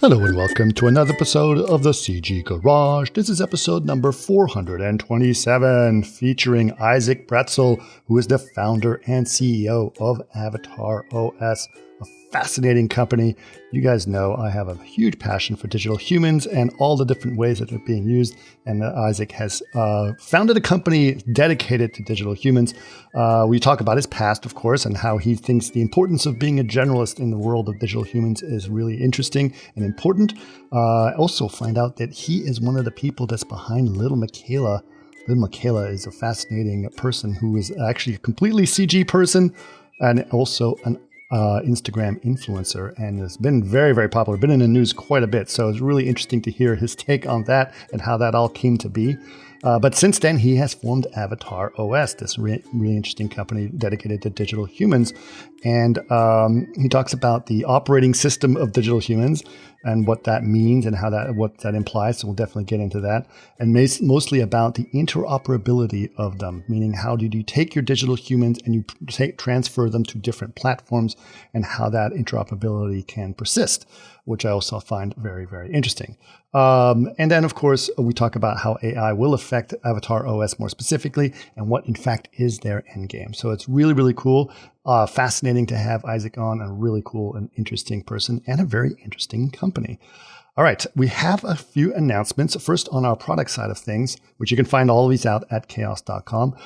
Hello and welcome to another episode of the CG Garage. This is episode number 427, featuring Isaac Bratzel, who is the founder and CEO of AvatarOS, a fascinating company. You guys know I have a huge passion for digital humans and all the different ways that they're being used. And Isaac has founded a company dedicated to digital humans. We talk about his past, of course, and how he thinks the importance of being a generalist in the world of digital humans is really interesting and important. Also find out that he is one of the people that's behind Lil Miquela. Lil Miquela is a fascinating person who is actually a completely CG person and also an Instagram influencer, and has been very, very popular, been in the news quite a bit. So it's really interesting to hear his take on that and how that all came to be. But since then, he has formed AvatarOS, this really interesting company dedicated to digital humans. And he talks about the operating system of digital humans and what that means and what that implies. So we'll definitely get into that. And mostly about the interoperability of them, meaning how do you take your digital humans and you transfer them to different platforms and how that interoperability can persist, which I also find very, very interesting. And then, of course, we talk about how AI will affect AvatarOS more specifically and what, in fact, is their end game. So it's really, really cool. Fascinating to have Isaac on, a really cool and interesting person and a very interesting company. All right, we have a few announcements. First, on our product side of things, which you can find all of these out at chaos.com.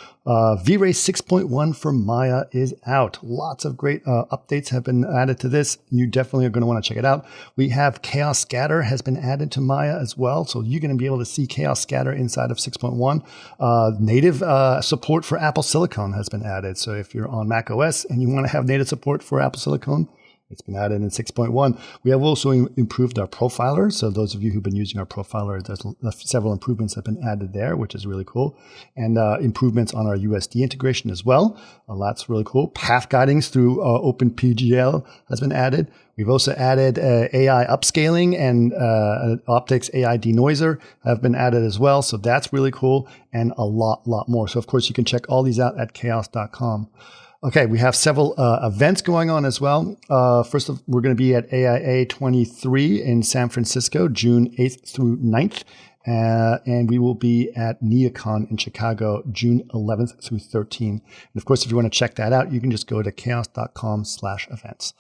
V-Ray 6.1 for Maya is out. Lots of great updates have been added to this. You definitely are going to want to check it out. We have Chaos Scatter has been added to Maya as well. So you're going to be able to see Chaos Scatter inside of 6.1. Native support for Apple Silicon has been added. So if you're on Mac OS and you want to have native support for Apple Silicon, it's been added in 6.1. We have also improved our profiler. So those of you who've been using our profiler, there's several improvements have been added there, which is really cool. And improvements on our USD integration as well. That's really cool. Path guidings through OpenPGL has been added. We've also added AI upscaling and optics AI denoiser have been added as well. So that's really cool, and a lot more. So of course you can check all these out at chaos.com. Okay, we have several events going on as well. First, we're going to be at AIA 23 in San Francisco, June 8th through 9th. And we will be at NeoCon in Chicago, June 11th through 13th. And of course, if you want to check that out, you can just go to chaos.com/events.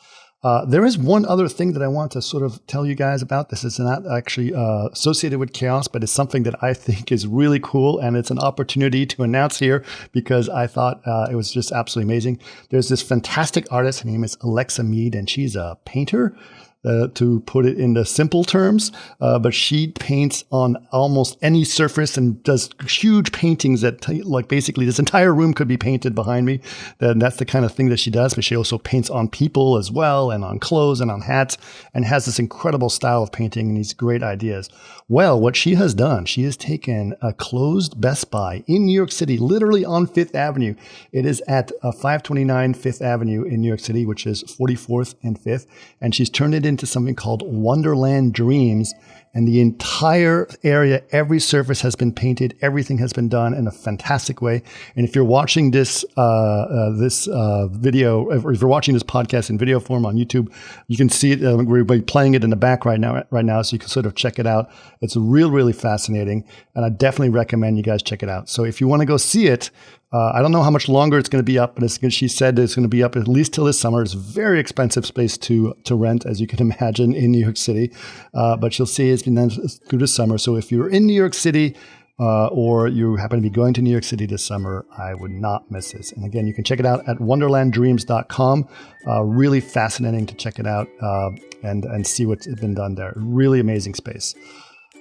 There is one other thing that I want to sort of tell you guys about. This is not actually associated with Chaos, but it's something that I think is really cool, and it's an opportunity to announce here because I thought it was just absolutely amazing. There's this fantastic artist. Her name is Alexa Mead, and she's a painter. To put it into simple terms, but she paints on almost any surface and does huge paintings that, like, basically this entire room could be painted behind me. And that's the kind of thing that she does. But she also paints on people as well, and on clothes and on hats, and has this incredible style of painting and these great ideas. Well, what she has done, she has taken a closed Best Buy in New York City, literally on Fifth Avenue. It is at 529 Fifth Avenue in New York City, which is 44th and 5th. And she's turned it into something called Wonderland Dreams. And the entire area, every surface has been painted. Everything has been done in a fantastic way. And if you're watching this video, or if you're watching this podcast in video form on YouTube, you can see it. We're playing it in the back right now, so you can sort of check it out. It's really fascinating, and I definitely recommend you guys check it out. So if you want to go see it, I don't know how much longer it's going to be up, but she said it's going to be up at least till this summer. It's a very expensive space to rent, as you can imagine, in New York City. But you'll see it's been done through the summer. So if you're in New York City or you happen to be going to New York City this summer, I would not miss this. And again, you can check it out at wonderlanddreams.com. Really fascinating to check it out and see what's been done there. Really amazing space.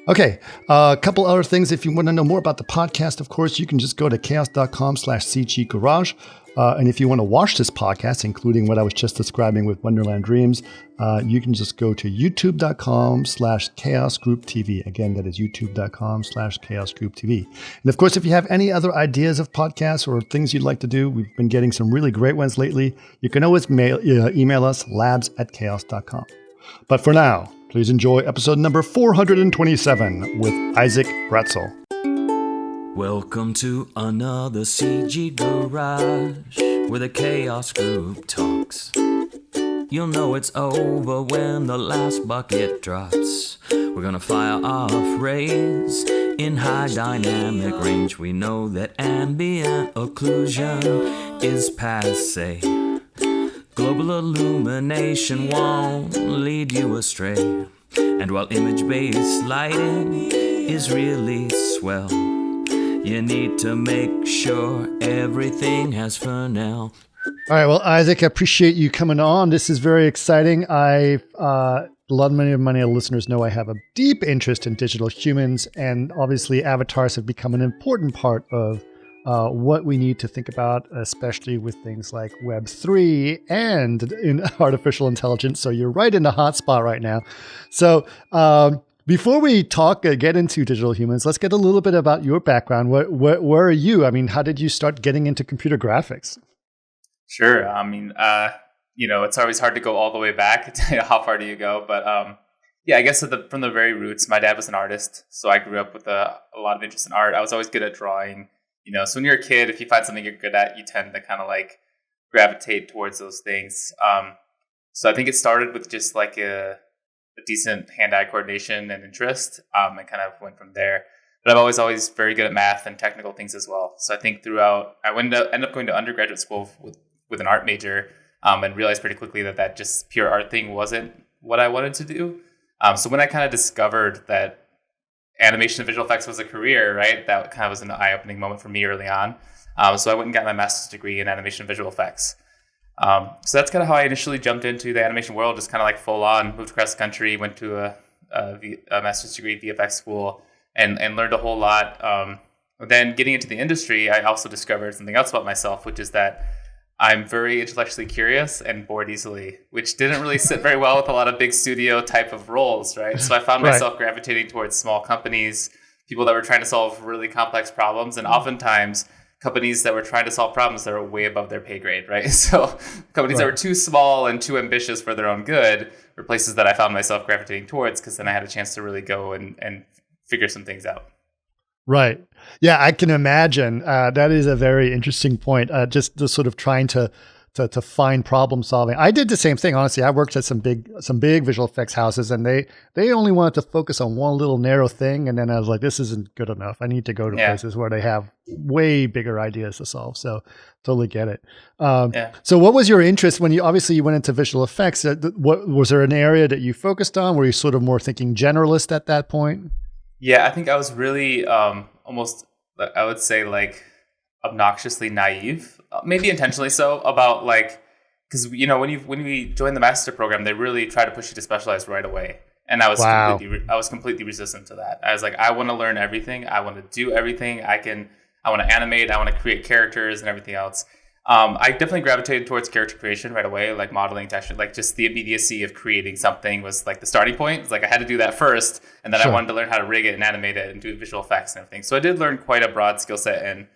Okay, a couple other things. If you want to know more about the podcast, of course, you can just go to chaos.com/CGGarage. And if you want to watch this podcast, including what I was just describing with Wonderland Dreams, you can just go to youtube.com/chaosgrouptv. Again, that is youtube.com/chaosgrouptv. And of course, if you have any other ideas of podcasts or things you'd like to do, we've been getting some really great ones lately. You can always email us, labs@chaos.com. But for now, please enjoy episode number 427 with Isaac Bratzel. Welcome to another CG Garage, where the Chaos Group talks. You'll know it's over when the last bucket drops. We're gonna fire off rays in high dynamic range. We know that ambient occlusion is passe. Global illumination won't lead you astray. And while image-based lighting is really swell, you need to make sure everything has Fresnel. All right. Well, Isaac, I appreciate you coming on. This is very exciting. Many of my listeners know I have a deep interest in digital humans, and obviously avatars have become an important part of what we need to think about, especially with things like Web3 and in artificial intelligence. So you're right in the hot spot right now. So before we get into digital humans, let's get a little bit about your background. Where are you? I mean, how did you start getting into computer graphics? Sure. I mean, it's always hard to go all the way back. How far do you go? But I guess from the very roots, my dad was an artist. So I grew up with a lot of interest in art. I was always good at drawing. So when you're a kid, if you find something you're good at, you tend to kind of like gravitate towards those things. So I think it started with just like a decent hand-eye coordination and interest, and kind of went from there. But I'm always very good at math and technical things as well. So I think throughout, I ended up going to undergraduate school with an art major, and realized pretty quickly that just pure art thing wasn't what I wanted to do. So when I kind of discovered that animation and visual effects was a career, right, that kind of was an eye-opening moment for me early on. So I went and got my master's degree in animation and visual effects. So that's kind of how I initially jumped into the animation world, just kind of like full on, moved across the country, went to a master's degree VFX school, and learned a whole lot. Then getting into the industry, I also discovered something else about myself, which is that I'm very intellectually curious and bored easily, which didn't really sit very well with a lot of big studio type of roles, right? So I found myself gravitating towards small companies, people that were trying to solve really complex problems, and oftentimes companies that were trying to solve problems that were way above their pay grade, right? So companies that were too small and too ambitious for their own good were places that I found myself gravitating towards, because then I had a chance to really go and figure some things out. Right. Yeah, I can imagine. That is a very interesting point. Just the sort of trying to find problem solving. I did the same thing. Honestly, I worked at some big visual effects houses, and they only wanted to focus on one little narrow thing. And then I was like, this isn't good enough. I need to go to places where they have way bigger ideas to solve. So totally get it. So what was your interest when you went into visual effects? What was there an area that you focused on? Were you sort of more thinking generalist at that point? Yeah, I think I was really almost, I would say, like obnoxiously naive, maybe intentionally so, about like, because when we join the master program, they really try to push you to specialize right away, and I was completely resistant to that. I was like, I want to learn everything, I want to do everything I want to animate, I want to create characters and everything else. I definitely gravitated towards character creation right away, like modeling, texture, like just the immediacy of creating something was like the starting point. It's like I had to do that first, and then I wanted to learn how to rig it and animate it and do visual effects and everything. So I did learn quite a broad skill set in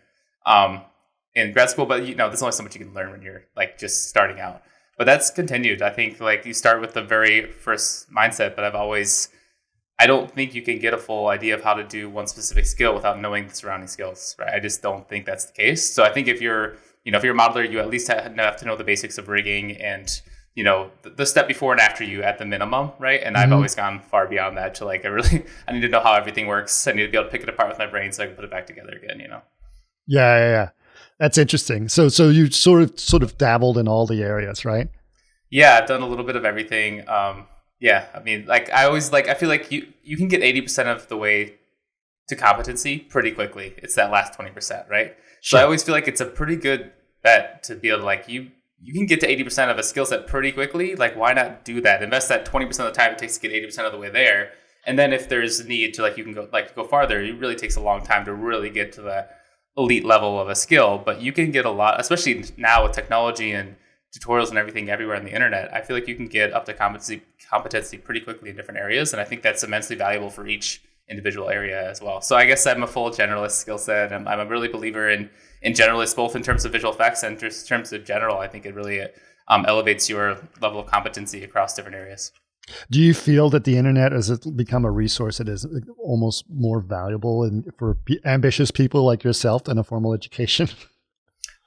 grad school, but there's only so much you can learn when you're like just starting out. But that's continued. I think like you start with the very first mindset, but I don't think you can get a full idea of how to do one specific skill without knowing the surrounding skills, right? I just don't think that's the case. So I think if you're a modeler, you at least have to know the basics of rigging and, the step before and after you at the minimum, right? And I've always gone far beyond that to like, I need to know how everything works. I need to be able to pick it apart with my brain so I can put it back together again, Yeah. That's interesting. So you sort of dabbled in all the areas, right? Yeah, I've done a little bit of everything. Yeah, I mean, like I feel like you can get 80% of the way to competency pretty quickly. It's that last 20%, right? Sure. So I always feel like it's a pretty good bet to be able to like you can get to 80% of a skill set pretty quickly. Like, why not do that? Invest that 20% of the time it takes to get 80% of the way there. And then if there's a need to like you can go farther, it really takes a long time to really get to the elite level of a skill. But you can get a lot, especially now with technology and tutorials and everything everywhere on the internet. I feel like you can get up to competency pretty quickly in different areas. And I think that's immensely valuable for each individual area as well. So I guess I'm a full generalist skill set. I'm a really believer in generalists, both in terms of visual effects and in terms of general. I think it really elevates your level of competency across different areas. Do you feel that the internet has become a resource that is almost more valuable for ambitious people like yourself than a formal education?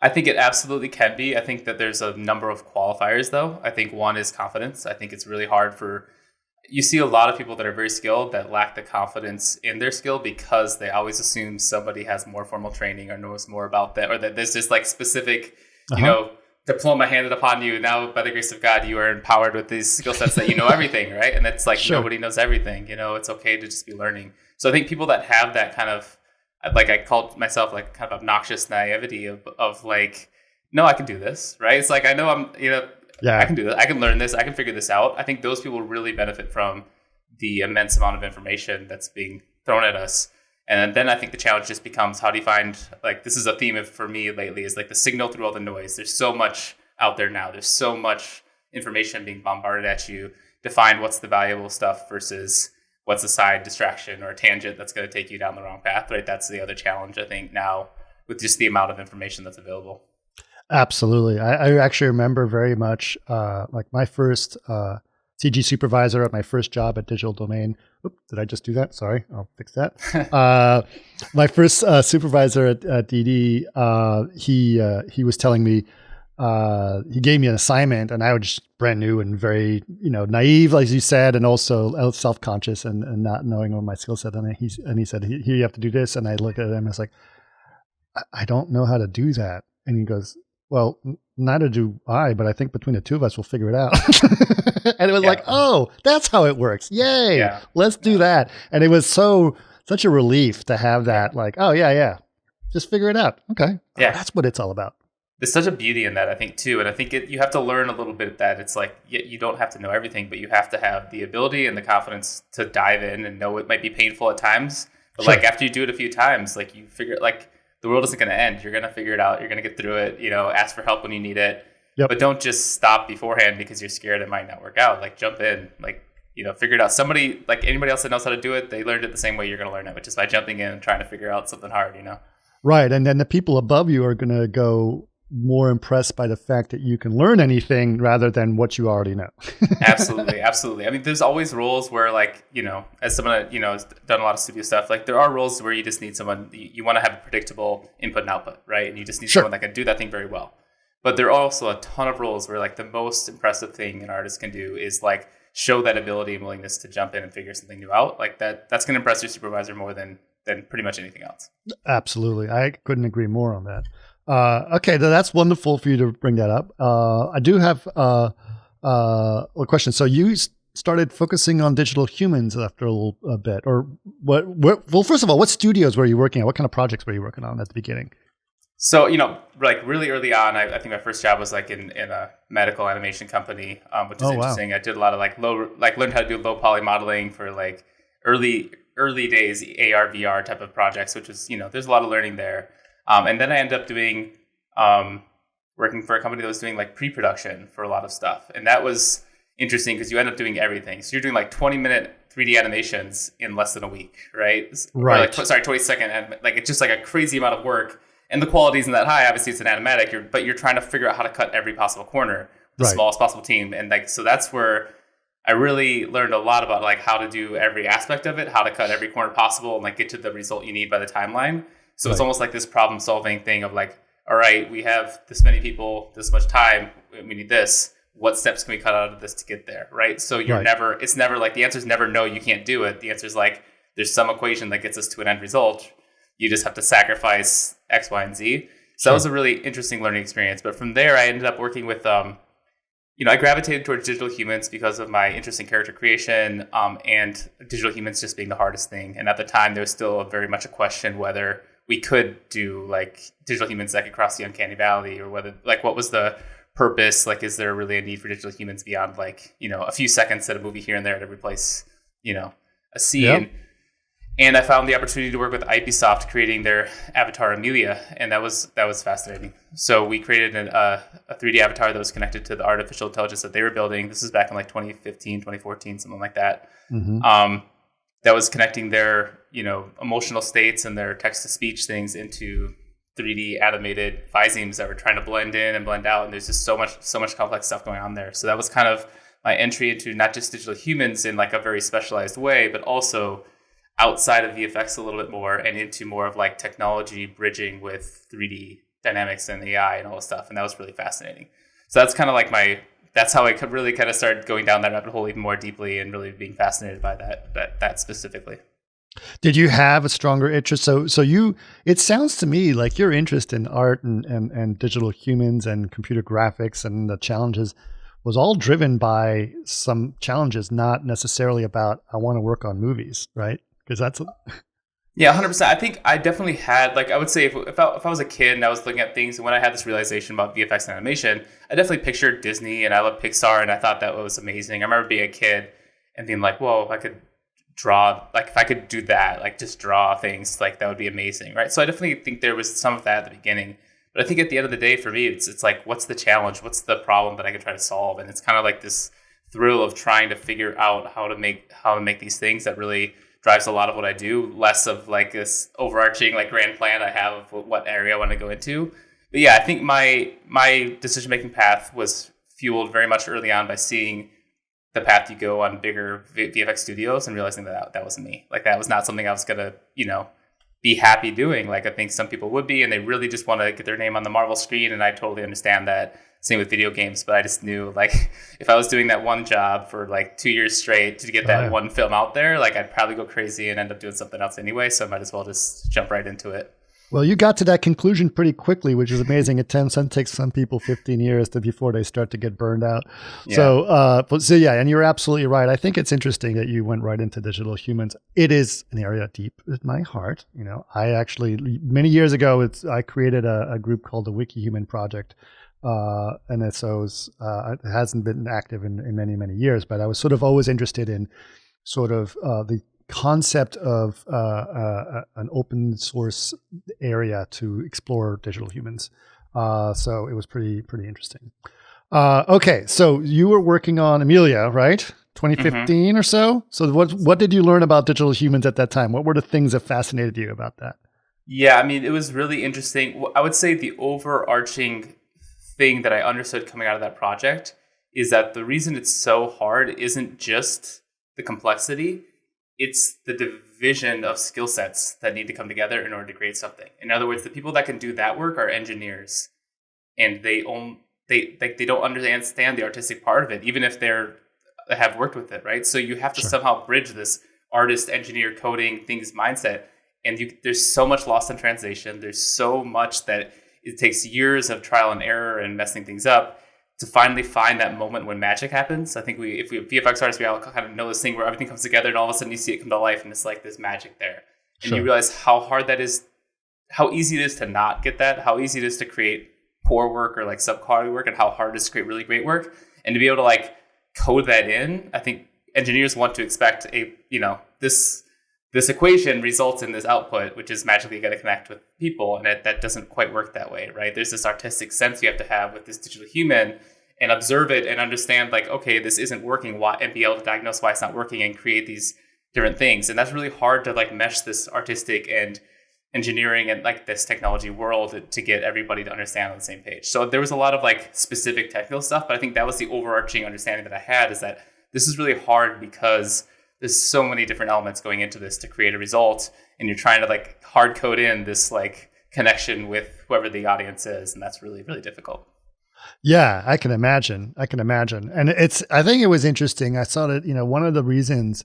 I think it absolutely can be. I think that there's a number of qualifiers, though. I think one is confidence. I think it's really hard you see a lot of people that are very skilled that lack the confidence in their skill because they always assume somebody has more formal training or knows more about that, or that there's just like specific, diploma handed upon you. Now, by the grace of God, you are empowered with these skill sets that you know everything, right? And it's like nobody knows everything. It's okay to just be learning. So I think people that have that kind of, like I called myself like kind of obnoxious naivety of like, no, I can do this, right? It's like, I know I can do this. I can learn this. I can figure this out. I think those people really benefit from the immense amount of information that's being thrown at us. And then I think the challenge just becomes, how do you find, like, this is a theme for me lately, is like the signal through all the noise. There's so much out there now. There's so much information being bombarded at you to find what's the valuable stuff versus what's a side distraction or a tangent that's going to take you down the wrong path, right? That's the other challenge, I think, now with just the amount of information that's available. Absolutely. I actually remember very much like my first CG supervisor at my first job at Digital Domain. Oop, did I just do that? Sorry, I'll fix that. My first supervisor at DD, he was telling me, he gave me an assignment, and I was just brand new and very, naive, as you said, and also self-conscious and not knowing what my skill set. And he said, here, you have to do this. And I looked at him and I was like, I don't know how to do that. And he goes, well, neither do I, but I think between the two of us, we'll figure it out. And it was like, oh, that's how it works. Yay. Yeah. Let's do that. And it was such a relief to have that, like, oh, yeah. Just figure it out. Okay. Yeah. That's what it's all about. There's such a beauty in that, I think, too. And I think you have to learn a little bit that it's like, you don't have to know everything, but you have to have the ability and the confidence to dive in and know it might be painful at times. But like after you do it a few times, like you figure like, the world isn't going to end. You're going to figure it out. You're going to get through it, ask for help when you need it. Yep. But don't just stop beforehand because you're scared it might not work out. Like jump in, like, figure it out. Somebody, like anybody else that knows how to do it, they learned it the same way you're going to learn it, which is by jumping in and trying to figure out something hard, Right. And then the people above you are going to go more impressed by the fact that you can learn anything rather than what you already know. Absolutely. I mean, there's always roles where like, as someone that, has done a lot of studio stuff, like there are roles where you just need someone, you want to have a predictable input and output, right? And you just need someone that can do that thing very well. But there are also a ton of roles where like the most impressive thing an artist can do is like show that ability and willingness to jump in and figure something new out. Like that's going to impress your supervisor more than pretty much anything else. Absolutely. I couldn't agree more on that. Okay, that's wonderful for you to bring that up. I do have a question. So you started focusing on digital humans after a bit, or what? Well, first of all, what studios were you working at? What kind of projects were you working on at the beginning? So like really early on, I think my first job was like in a medical animation company, which is interesting. Wow. I did a lot of learned how to do low poly modeling for like early days AR VR type of projects, which is there's a lot of learning there. And then I ended up doing, working for a company that was doing like pre-production for a lot of stuff. And that was interesting because you end up doing everything. So you're doing like 20-minute 3D animations in less than a week, right? Right. 20-second. Like it's just like a crazy amount of work. And the quality isn't that high. Obviously, it's an animatic, but you're trying to figure out how to cut every possible corner, the smallest possible team. And like, so that's where I really learned a lot about like how to do every aspect of it, how to cut every corner possible and like get to the result you need by the timeline. So it's almost like this problem solving thing of like, all right, we have this many people, this much time, we need this. What steps can we cut out of this to get there, right? So it's never like, the answer is never no, you can't do it. The answer is like, there's some equation that gets us to an end result. You just have to sacrifice X, Y, and Z. So that was a really interesting learning experience. But from there, I ended up working with, I gravitated towards digital humans because of my interest in character creation and digital humans just being the hardest thing. And at the time, there was still very much a question whether we could do like digital humans that could cross the uncanny valley, or whether like what was the purpose? Like, is there really a need for digital humans beyond like, a few seconds at a movie here and there to replace, a scene? Yep. And I found the opportunity to work with IPsoft creating their avatar Amelia, and that was fascinating. So we created a 3D avatar that was connected to the artificial intelligence that they were building. This is back in like 2015, 2014, something like that. Mm-hmm. That was connecting their, emotional states and their text-to-speech things into 3D animated physemes that were trying to blend in and blend out. And there's just so much complex stuff going on there. So that was kind of my entry into not just digital humans in like a very specialized way, but also outside of VFX a little bit more and into more of like technology bridging with 3D dynamics and AI and all this stuff. And that was really fascinating. So that's kind of like that's how I could really kind of start going down that rabbit hole even more deeply and really being fascinated by that specifically. Did you have a stronger interest? So it sounds to me like your interest in art and digital humans and computer graphics and the challenges was all driven by some challenges, not necessarily about, I want to work on movies, right? Because that's... Yeah, 100%. I think I definitely had, like, I would say if I was a kid and I was looking at things, and when I had this realization about VFX and animation, I definitely pictured Disney and I love Pixar and I thought that was amazing. I remember being a kid and being like, whoa, if I could draw, like if I could do that, like just draw things, like that would be amazing, right? So I definitely think there was some of that at the beginning. But I think at the end of the day, for me, it's like, what's the challenge? What's the problem that I could try to solve? And it's kind of like this thrill of trying to figure out how to make these things that really drives a lot of what I do, less of like this overarching like grand plan I have of what area I want to go into. But yeah, I think my decision-making path was fueled very much early on by seeing the path you go on bigger VFX studios and realizing that wasn't me. Like that was not something I was going to, be happy doing. Like I think some people would be, and they really just want to get their name on the Marvel screen. And I totally understand that. Same with video games, but I just knew like if I was doing that one job for like 2 years straight to get that one film out there, like I'd probably go crazy and end up doing something else anyway. So I might as well just jump right into it. Well, you got to that conclusion pretty quickly, which is amazing. It takes some people 15 years before they start to get burned out. Yeah. So yeah, and you're absolutely right. I think it's interesting that you went right into digital humans. It is an area deep in my heart. I actually, many years ago, I created a group called the Wiki Human Project. And it hasn't been active in many, many years, but I was sort of always interested in sort of the concept of an open source area to explore digital humans. So it was pretty interesting. Okay, so you were working on Amelia, right? 2015 or so. So what did you learn about digital humans at that time? What were the things that fascinated you about that? Yeah, I mean, it was really interesting. I would say the overarching thing that I understood coming out of that project is that the reason it's so hard isn't just the complexity, it's the division of skill sets that need to come together in order to create something. In other words, the people that can do that work are engineers, and they don't understand the artistic part of it, even if they have worked with it, right? So you have to somehow bridge this artist, engineer, coding things mindset, and there's so much lost in translation. There's so much that it takes years of trial and error and messing things up to finally find that moment when magic happens. I think if we VFX artists, we all kind of know this thing where everything comes together and all of a sudden you see it come to life and it's like this magic there. And you realize how hard that is, how easy it is to not get that, how easy it is to create poor work or like subquality work, and how hard it is to create really great work. And to be able to like code that in, I think engineers want to expect this equation results in this output, which is magically going to connect with people. And that doesn't quite work that way, right? There's this artistic sense you have to have with this digital human and observe it and understand like, okay, this isn't working, and be able to diagnose why it's not working and create these different things. And that's really hard to like mesh this artistic and engineering and like this technology world to get everybody to understand on the same page. So there was a lot of like specific technical stuff, but I think that was the overarching understanding that I had, is that this is really hard because there's so many different elements going into this to create a result, and you're trying to like hard code in this like connection with whoever the audience is, and that's really, really difficult. Yeah, I can imagine. And I think it was interesting. I saw that, one of the reasons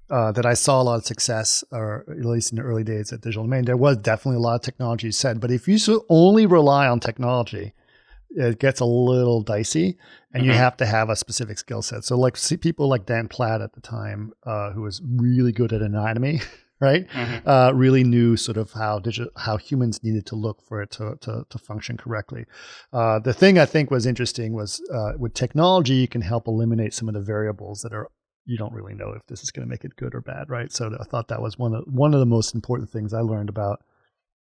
that I saw a lot of success, or at least in the early days at Digital Domain, there was definitely a lot of technology said, but if you only rely on technology, it gets a little dicey, and you have to have a specific skill set. So like people like Dan Platt at the time, who was really good at anatomy, right? Really knew sort of how humans needed to look for it to function correctly. The thing I think was interesting was with technology, you can help eliminate some of the variables that you don't really know if this is going to make it good or bad, right? So I thought that was one of the most important things I learned about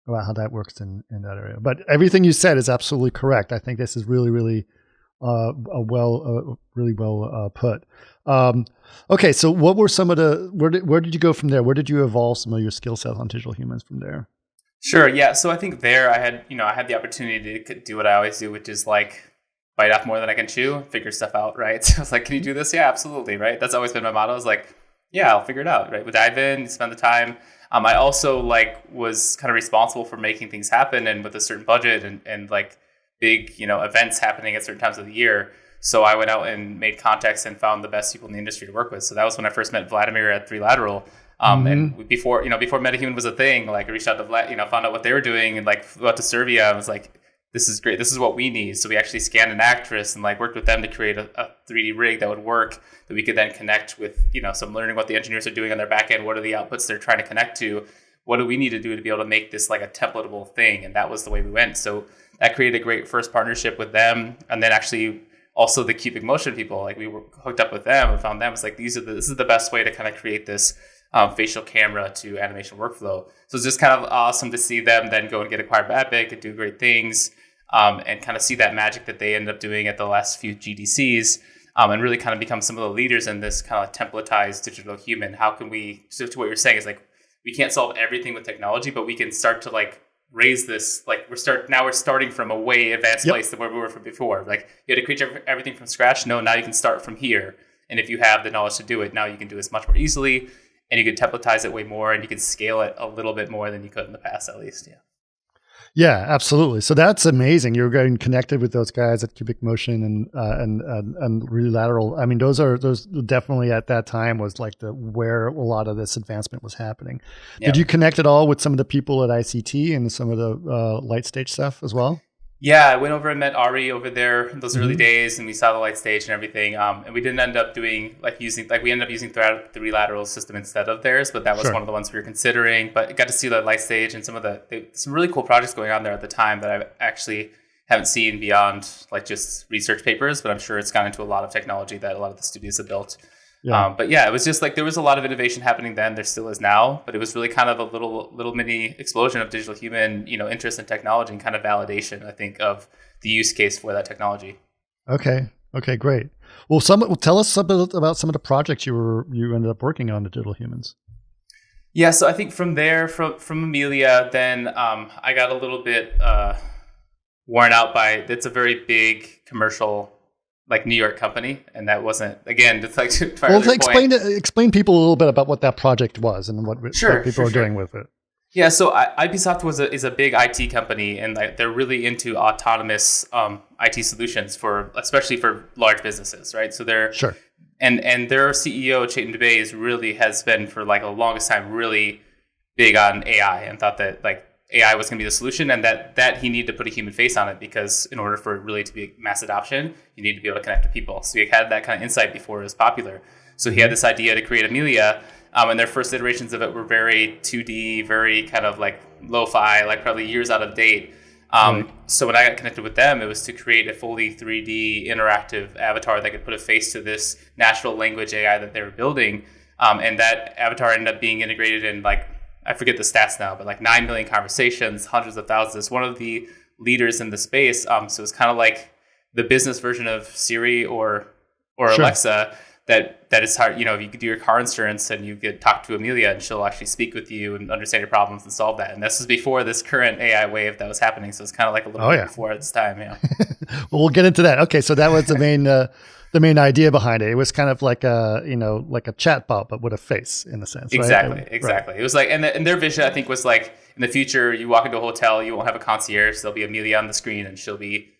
how that works in that area. But everything you said is absolutely correct. I think this is really, really well put. Okay, so what were some of where did you go from there? Where did you evolve some of your skill sets on digital humans from there? Sure. Yeah. So I think there I had the opportunity to do what I always do, which is like bite off more than I can chew, figure stuff out. Right. So I was like, can you do this? Yeah, absolutely. Right. That's always been my motto, is like, yeah, I'll figure it out. Right, we dive in, spend the time. I also was kind of responsible for making things happen, and with a certain budget and like big events happening at certain times of the year. So I went out and made contacts and found the best people in the industry to work with. So that was when I first met Vladimir at 3Lateral. And before MetaHuman was a thing, like I reached out to Vlad, found out what they were doing, and like flew out to Serbia. I was like, this is great. This is what we need. So we actually scanned an actress and like worked with them to create a 3D rig that would work, that we could then connect with, some learning what the engineers are doing on their back end. What are the outputs they're trying to connect to? What do we need to do to be able to make this like a templatable thing? And that was the way we went. So that created a great first partnership with them. And then actually also the cubic motion people, like we were hooked up with them and found them. It's like, this is the best way to kind of create this facial camera to animation workflow. So it's just kind of awesome to see them then go and get acquired by Epic and do great things, and kind of see that magic that they ended up doing at the last few GDCs, and really kind of become some of the leaders in this kind of templatized digital human. How can we, so to what you're saying is like, we can't solve everything with technology, but we can start to like raise this, like we're starting from a way advanced place than where we were from before. Like you had to create everything from scratch. No, now you can start from here. And if you have the knowledge to do it, now you can do this much more easily, and you can templatize it way more, and you can scale it a little bit more than you could in the past, at least. Yeah. Yeah, absolutely. So that's amazing. You're getting connected with those guys at Cubic Motion and Really Lateral. I mean, those definitely at that time was like where a lot of this advancement was happening. Yeah. Did you connect at all with some of the people at ICT and some of the light stage stuff as well? Yeah, I went over and met Ari over there in those early days, and we saw the light stage and everything. And we didn't end up doing we ended up using 3Lateral system instead of theirs, but that was one of the ones we were considering. But I got to see the light stage and some really cool projects going on there at the time that I actually haven't seen beyond like just research papers, but I'm sure it's gone into a lot of technology that a lot of the studios have built. Yeah. But yeah, it was just like there was a lot of innovation happening then. There still is now, but it was really kind of a little mini explosion of digital human, interest in technology and kind of validation, I think, of the use case for that technology. Okay, great. Well, tell us a bit about some of the projects you ended up working on, the digital humans. Yeah, so I think from there, from Amelia, then I got a little bit worn out by it's a very big commercial, like New York company, and that wasn't, again, just like explain people a little bit about what that project was and what people are doing with it. Yeah, so IPsoft is a big IT company, and they're really into autonomous IT solutions especially for large businesses, right? So they're and their CEO Chetan Dubey has been for like the longest time really big on AI and thought that like AI was going to be the solution, and that he needed to put a human face on it, because in order for it really to be mass adoption, you need to be able to connect to people. So he had that kind of insight before it was popular. So he had this idea to create Amelia, and their first iterations of it were very 2D, very kind of like lo-fi, like probably years out of date. So when I got connected with them, it was to create a fully 3D interactive avatar that could put a face to this natural language AI that they were building. And that avatar ended up being integrated in I forget the stats now, but like 9 million conversations, hundreds of thousands. It's one of the leaders in the space. So it's kind of like the business version of Siri or Alexa. That is hard. You could do your car insurance and you could talk to Amelia, and she'll actually speak with you and understand your problems and solve that. And this is before this current AI wave that was happening. So it's kind of like a little bit before its time. Yeah. Well, we'll get into that. Okay, so that was the main idea behind it. It was kind of like like a chat bot, but with a face in a sense. Exactly. Right? Exactly. Right. It was like, and their vision, I think, was like in the future, you walk into a hotel, you won't have a concierge. There'll be Amelia on the screen, and she'll be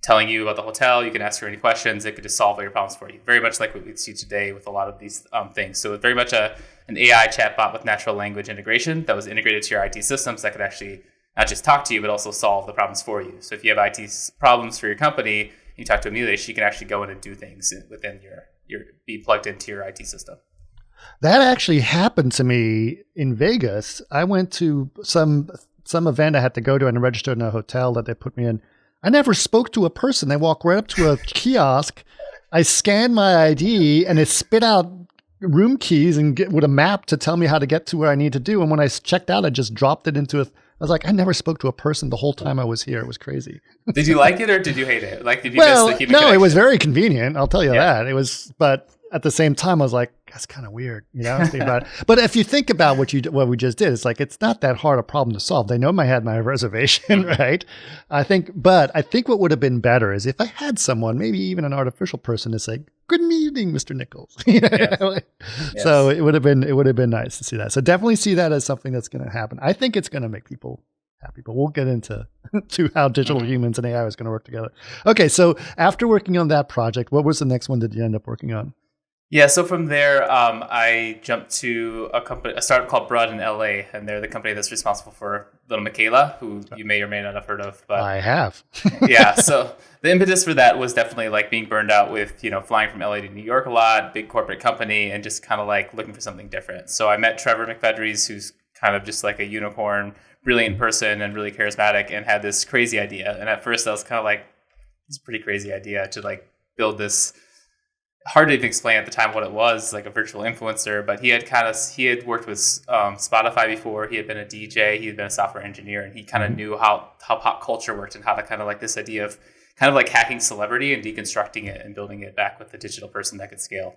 telling you about the hotel. You can ask her any questions. It could just solve all your problems for you. Very much like what we see today with a lot of these things. So very much an AI chatbot with natural language integration that was integrated to your IT systems that could actually not just talk to you, but also solve the problems for you. So if you have IT problems for your company, you talk to Amelia, she can actually go in and do things within be plugged into your IT system. That actually happened to me in Vegas. I went to some event I had to go to and registered in a hotel that they put me in. I never spoke to a person. They walk right up to a kiosk. I scanned my ID and it spit out room keys and with a map to tell me how to get to where I need to do. And when I checked out, I just dropped it into I was like, I never spoke to a person the whole time I was here. It was crazy. Did you like it or did you hate it? Like, did you miss the human connection? It was very convenient. I'll tell you that. It was, but at the same time, I was like, that's kind of weird. But if you think about what we just did, it's like, it's not that hard a problem to solve. They know I had my reservation, right? I think what would have been better is if I had someone, maybe even an artificial person, to say, good evening, Mr. Nichols. Yes. So it would have been nice to see that. So definitely see that as something that's going to happen. I think it's going to make people happy, but we'll get into to how digital humans and AI is going to work together. Okay, so after working on that project, what was the next one that you end up working on? Yeah, so from there, I jumped to a startup called Broad in LA, and they're the company that's responsible for Lil Miquela, who you may or may not have heard of. But I have. yeah, so the impetus for that was definitely like being burned out with, flying from LA to New York a lot, big corporate company, and just kind of like looking for something different. So I met Trevor McFedries, who's kind of just like a unicorn, brilliant person and really charismatic, and had this crazy idea. And at first I was kind of like, it's a pretty crazy idea to like build this. Hard to even explain at the time what it was, like a virtual influencer, but he had worked with Spotify before. He had been a DJ, he had been a software engineer, and he kind of knew how pop culture worked and how to kind of like this idea of kind of like hacking celebrity and deconstructing it and building it back with a digital person that could scale.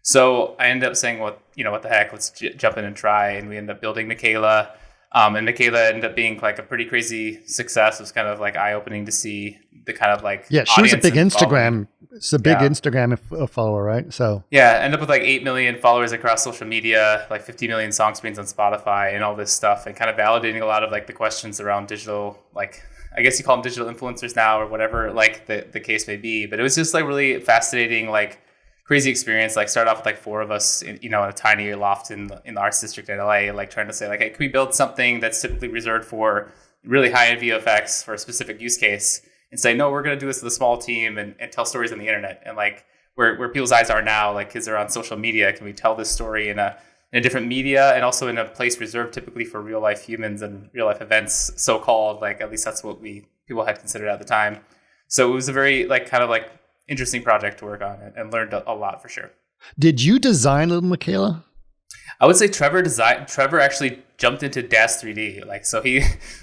So I ended up saying, what the heck, let's jump in and try. And we ended up building Miquela. And Miquela ended up being like a pretty crazy success. It was kind of like eye-opening to see the kind of like she was a big Instagram. It's a big Instagram follower, right? So ended up with like 8 million followers across social media, like 50 million song streams on Spotify, and all this stuff, and kind of validating a lot of like the questions around digital, like I guess you call them digital influencers now or whatever, like the case may be. But it was just like really fascinating, like crazy experience. Like started off with like 4 of us in a tiny loft in the arts district in LA, like trying to say like, hey, can we build something that's typically reserved for really high-end VFX for a specific use case, and say, no, we're going to do this with a small team and tell stories on the internet. And like where people's eyes are now, like kids are on social media, can we tell this story in a different media and also in a place reserved typically for real life humans and real life events, so-called, like at least that's what people had considered at the time. So it was a very like kind of like interesting project to work on and learned a lot for sure. Did you design Lil Miquela? I would say Trevor actually jumped into DAZ 3D. Like, so he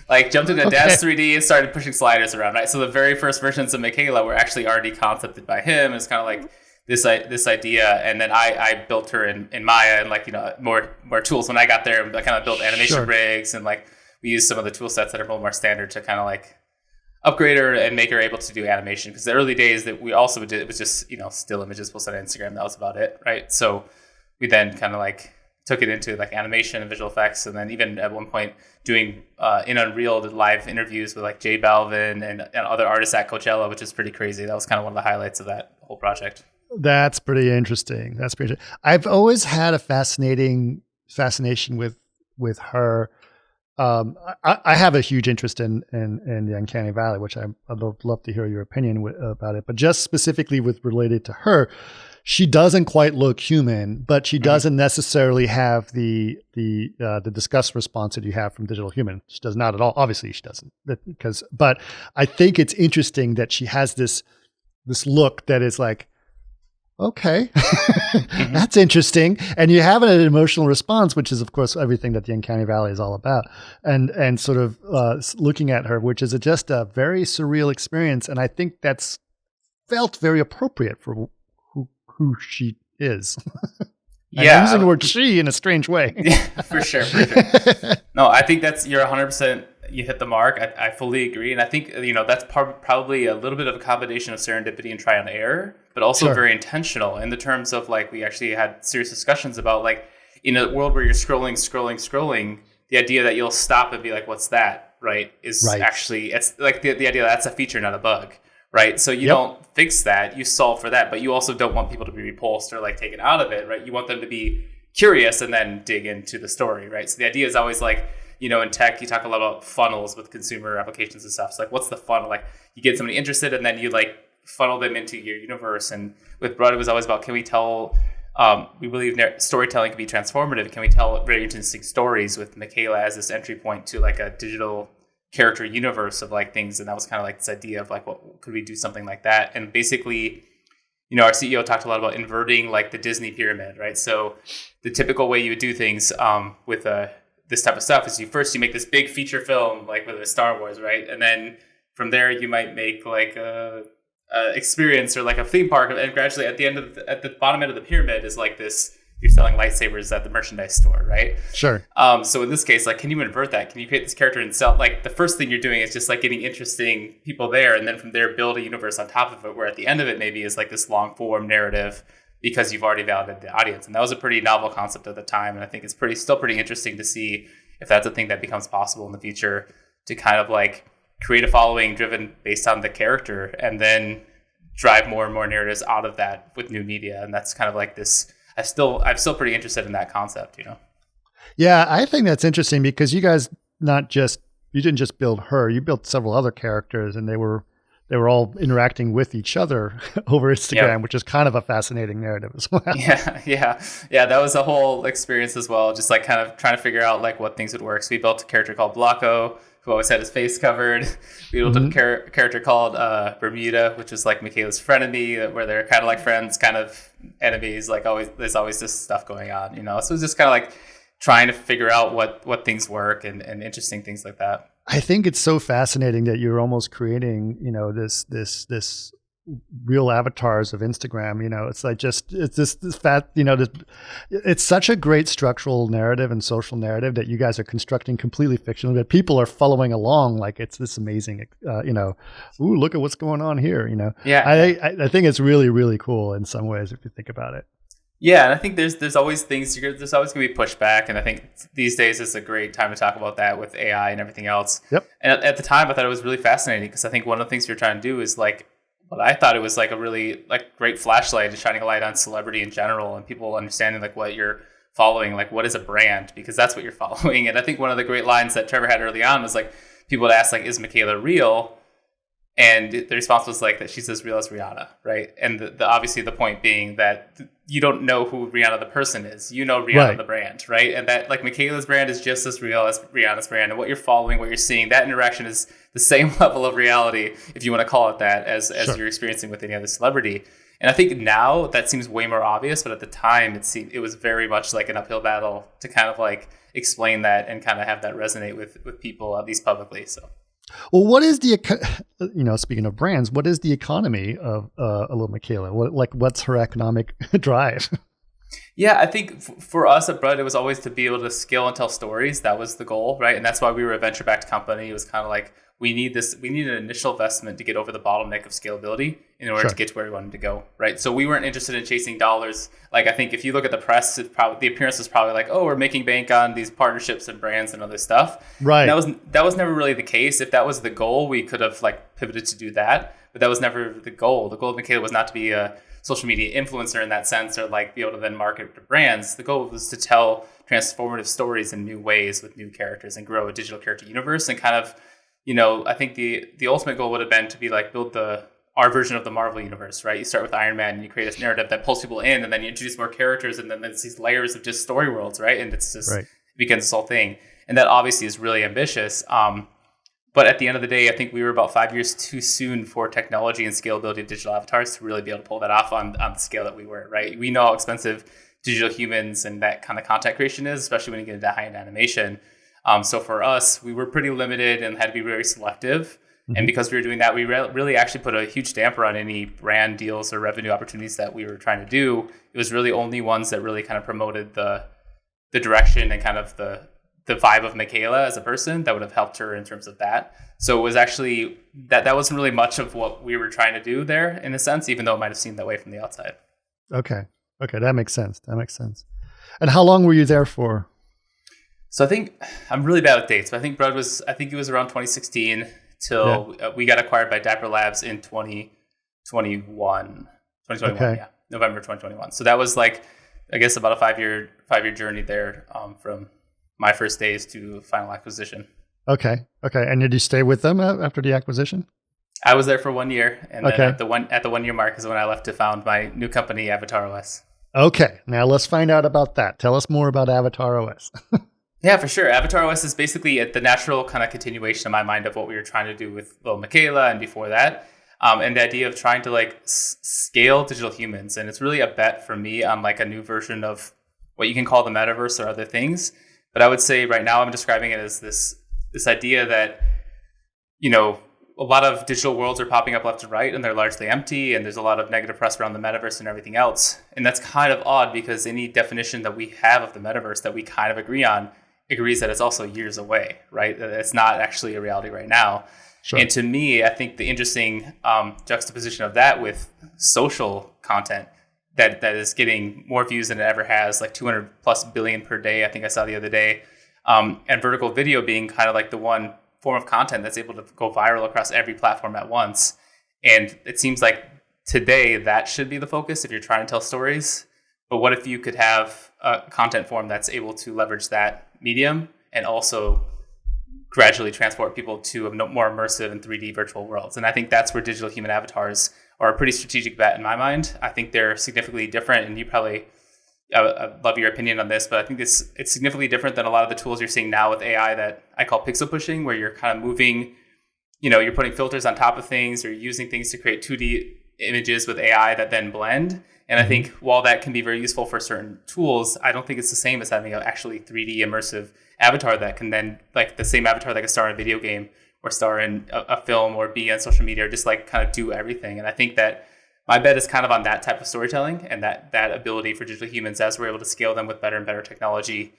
like jumped into DAZ 3D and started pushing sliders around, right? So the very first versions of Miquela were actually already concepted by him. It's kind of like this idea. And then I built her in Maya and like, more tools when I got there. I kind of built animation rigs and like we used some of the tool sets that are a little more standard to kind of like upgrade her and make her able to do animation. Because the early days that we also did, it was just, still images posted on Instagram. That was about it, right? So we then kind of like took it into like animation and visual effects, and then even at one point doing in Unreal, did live interviews with like J Balvin and other artists at Coachella, which is pretty crazy. That was kind of one of the highlights of that whole project. That's pretty interesting. I've always had a fascination with her. I have a huge interest in the Uncanny Valley, which I'd love to hear your opinion about it. But just specifically related to her, she doesn't quite look human, but she doesn't necessarily have the disgust response that you have from digital human. She does not at all. Obviously, she doesn't. But I think it's interesting that she has this look that is like, okay, that's interesting. And you have an emotional response, which is, of course, everything that the Uncanny Valley is all about. And sort of looking at her, which is just a very surreal experience. And I think that's felt very appropriate for who she is. I'm using the word she in a strange way. Yeah, for sure. No, I think you're 100%, you hit the mark. I fully agree. And I think, that's probably a little bit of a combination of serendipity and try and error, but also very intentional in the terms of like, we actually had serious discussions about like, in a world where you're scrolling, the idea that you'll stop and be like, what's that? Right. Actually, it's like the idea that that's a feature, not a bug. Right. So you don't fix that, you solve for that, but you also don't want people to be repulsed or like taken out of it. Right. You want them to be curious and then dig into the story. Right. So the idea is always like, in tech, you talk a lot about funnels with consumer applications and stuff. So like, what's the funnel? Like you get somebody interested and then you like funnel them into your universe. And with Broad, it was always about, can we tell, we believe storytelling can be transformative. Can we tell very interesting stories with Miquela as this entry point to like a digital character universe of like things? And that was kind of like this idea of like, what could we do something like that? And basically, our CEO talked a lot about inverting like the Disney pyramid, right? So the typical way you would do things with this type of stuff is you make this big feature film, like whether it's Star Wars, right? And then from there you might make like a experience or like a theme park, and gradually at the bottom end of the pyramid is like this you're selling lightsabers at the merchandise store, right? Sure. So in this case, like, can you invert that? Can you create this character and sell? Like, the first thing you're doing is just like getting interesting people there, and then from there build a universe on top of it, where at the end of it maybe is like this long form narrative because you've already validated the audience. And that was a pretty novel concept at the time, and I think it's still pretty interesting to see if that's a thing that becomes possible in the future, to kind of like create a following driven based on the character, and then drive more and more narratives out of that with new media. And that's kind of like this. I'm still pretty interested in that concept, you know? Yeah, I think that's interesting because you guys you didn't just build her, you built several other characters, and they were all interacting with each other over Instagram, which is kind of a fascinating narrative as well. Yeah. That was a whole experience as well. Just like kind of trying to figure out like what things would work. So we built a character called Blocko, who always had his face covered. We built a character called Bermuda, which is like Miquela's frenemy, where they're kind of like friends, kind of enemies. Like there's always this stuff going on, you know? So it's just kind of like trying to figure out what things work and interesting things like that. I think it's so fascinating that you're almost creating, you know, this real avatars of Instagram. You know, it's like it's this fat, you know, it's such a great structural narrative and social narrative that you guys are constructing completely fictional, that people are following along like it's this amazing, you know, ooh, look at what's going on here. You know, I think it's really, really cool in some ways if you think about it. Yeah, and I think there's always things, there's always going to be pushback, and I think these days is a great time to talk about that with AI and everything else. Yep. And at the time, I thought it was really fascinating because I think one of the things we were trying to do is like, what I thought it was like a really like great flashlight, is shining a light on celebrity in general and people understanding like what you're following, like what is a brand, because that's what you're following. And I think one of the great lines that Trevor had early on was like, people would ask like, is Miquela real? And the response was like that she's as real as Rihanna, right? And the obviously the point being that you don't know who Rihanna the person is. You know Rihanna the brand, right? And that like Miquela's brand is just as real as Rihanna's brand. And what you're following, what you're seeing, that interaction is the same level of reality, if you want to call it that, as you're experiencing with any other celebrity. And I think now that seems way more obvious, but at the time it was very much like an uphill battle to kind of like explain that and kind of have that resonate with people, at least publicly. So. Well, what is speaking of brands, what is the economy of Lil Miquela? What's her economic drive? Yeah, I think for us at Brud, it was always to be able to scale and tell stories. That was the goal, right? And that's why we were a venture-backed company. It was kind of like, we need an initial investment to get over the bottleneck of scalability in order to get to where we wanted to go, right? So we weren't interested in chasing dollars. Like, I think if you look at the press, the appearance was probably like, oh, we're making bank on these partnerships and brands and other stuff. Right. And that was never really the case. If that was the goal, we could have like pivoted to do that, but that was never the goal. The goal of Miquela was not to be a social media influencer in that sense, or like be able to then market to brands. The goal was to tell transformative stories in new ways with new characters and grow a digital character universe. And kind of, you know, I think the ultimate goal would have been to be like build our version of the Marvel universe, right? You start with Iron Man and you create this narrative that pulls people in, and then you introduce more characters, and then there's these layers of just story worlds, right? And it's just it becomes this whole thing. And that obviously is really ambitious. But at the end of the day, I think we were about 5 years too soon for technology and scalability of digital avatars to really be able to pull that off on the scale that we were, right? We know how expensive digital humans and that kind of content creation is, especially when you get into high-end animation. So for us, we were pretty limited and had to be very selective. Mm-hmm. And because we were doing that, we really actually put a huge damper on any brand deals or revenue opportunities that we were trying to do. It was really only ones that really kind of promoted the direction and kind of the vibe of Miquela as a person that would have helped her in terms of that. So it was actually that wasn't really much of what we were trying to do there in a sense, even though it might have seemed that way from the outside. Okay. That makes sense. And how long were you there for? So I think I'm really bad with dates, but I think it was around 2016 till we got acquired by Dapper Labs in 2021, November 2021. So that was like, I guess about a five year journey there, from my first days to final acquisition. Okay. And did you stay with them after the acquisition? I was there for 1 year, and then at the 1 year mark is when I left to found my new company, AvatarOS. Okay, now let's find out about that. Tell us more about AvatarOS. Yeah, for sure. AvatarOS is basically the natural kind of continuation in my mind of what we were trying to do with Lil Miquela and before that. And the idea of trying to like scale digital humans. And it's really a bet for me on like a new version of what you can call the metaverse or other things. But I would say right now I'm describing it as this idea that, you know, a lot of digital worlds are popping up left and right, and they're largely empty, and there's a lot of negative press around the metaverse and everything else. And that's kind of odd because any definition that we have of the metaverse that we kind of agree on agrees that it's also years away, right? That it's not actually a reality right now. Sure. And to me, I think the interesting juxtaposition of that with social content that is getting more views than it ever has, like 200 plus billion per day, I think I saw the other day, and vertical video being kind of like the one form of content that's able to go viral across every platform at once. And it seems like today that should be the focus if you're trying to tell stories. But what if you could have a content form that's able to leverage that medium and also gradually transport people to a more immersive and 3D virtual worlds? And I think that's where digital human avatars are a pretty strategic bet in my mind. I think they're significantly different, and you probably, I'd love your opinion on this, but I think it's significantly different than a lot of the tools you're seeing now with AI that I call pixel pushing, where you're kind of moving, you're putting filters on top of things, or using things to create 2D images with AI that then blend. And I think while that can be very useful for certain tools, I don't think it's the same as having an actually 3D immersive avatar that can then, like the same avatar that can star in a video game or star in a film or be on social media or just like kind of do everything. And I think that my bet is kind of on that type of storytelling and that ability for digital humans, as we're able to scale them with better and better technology,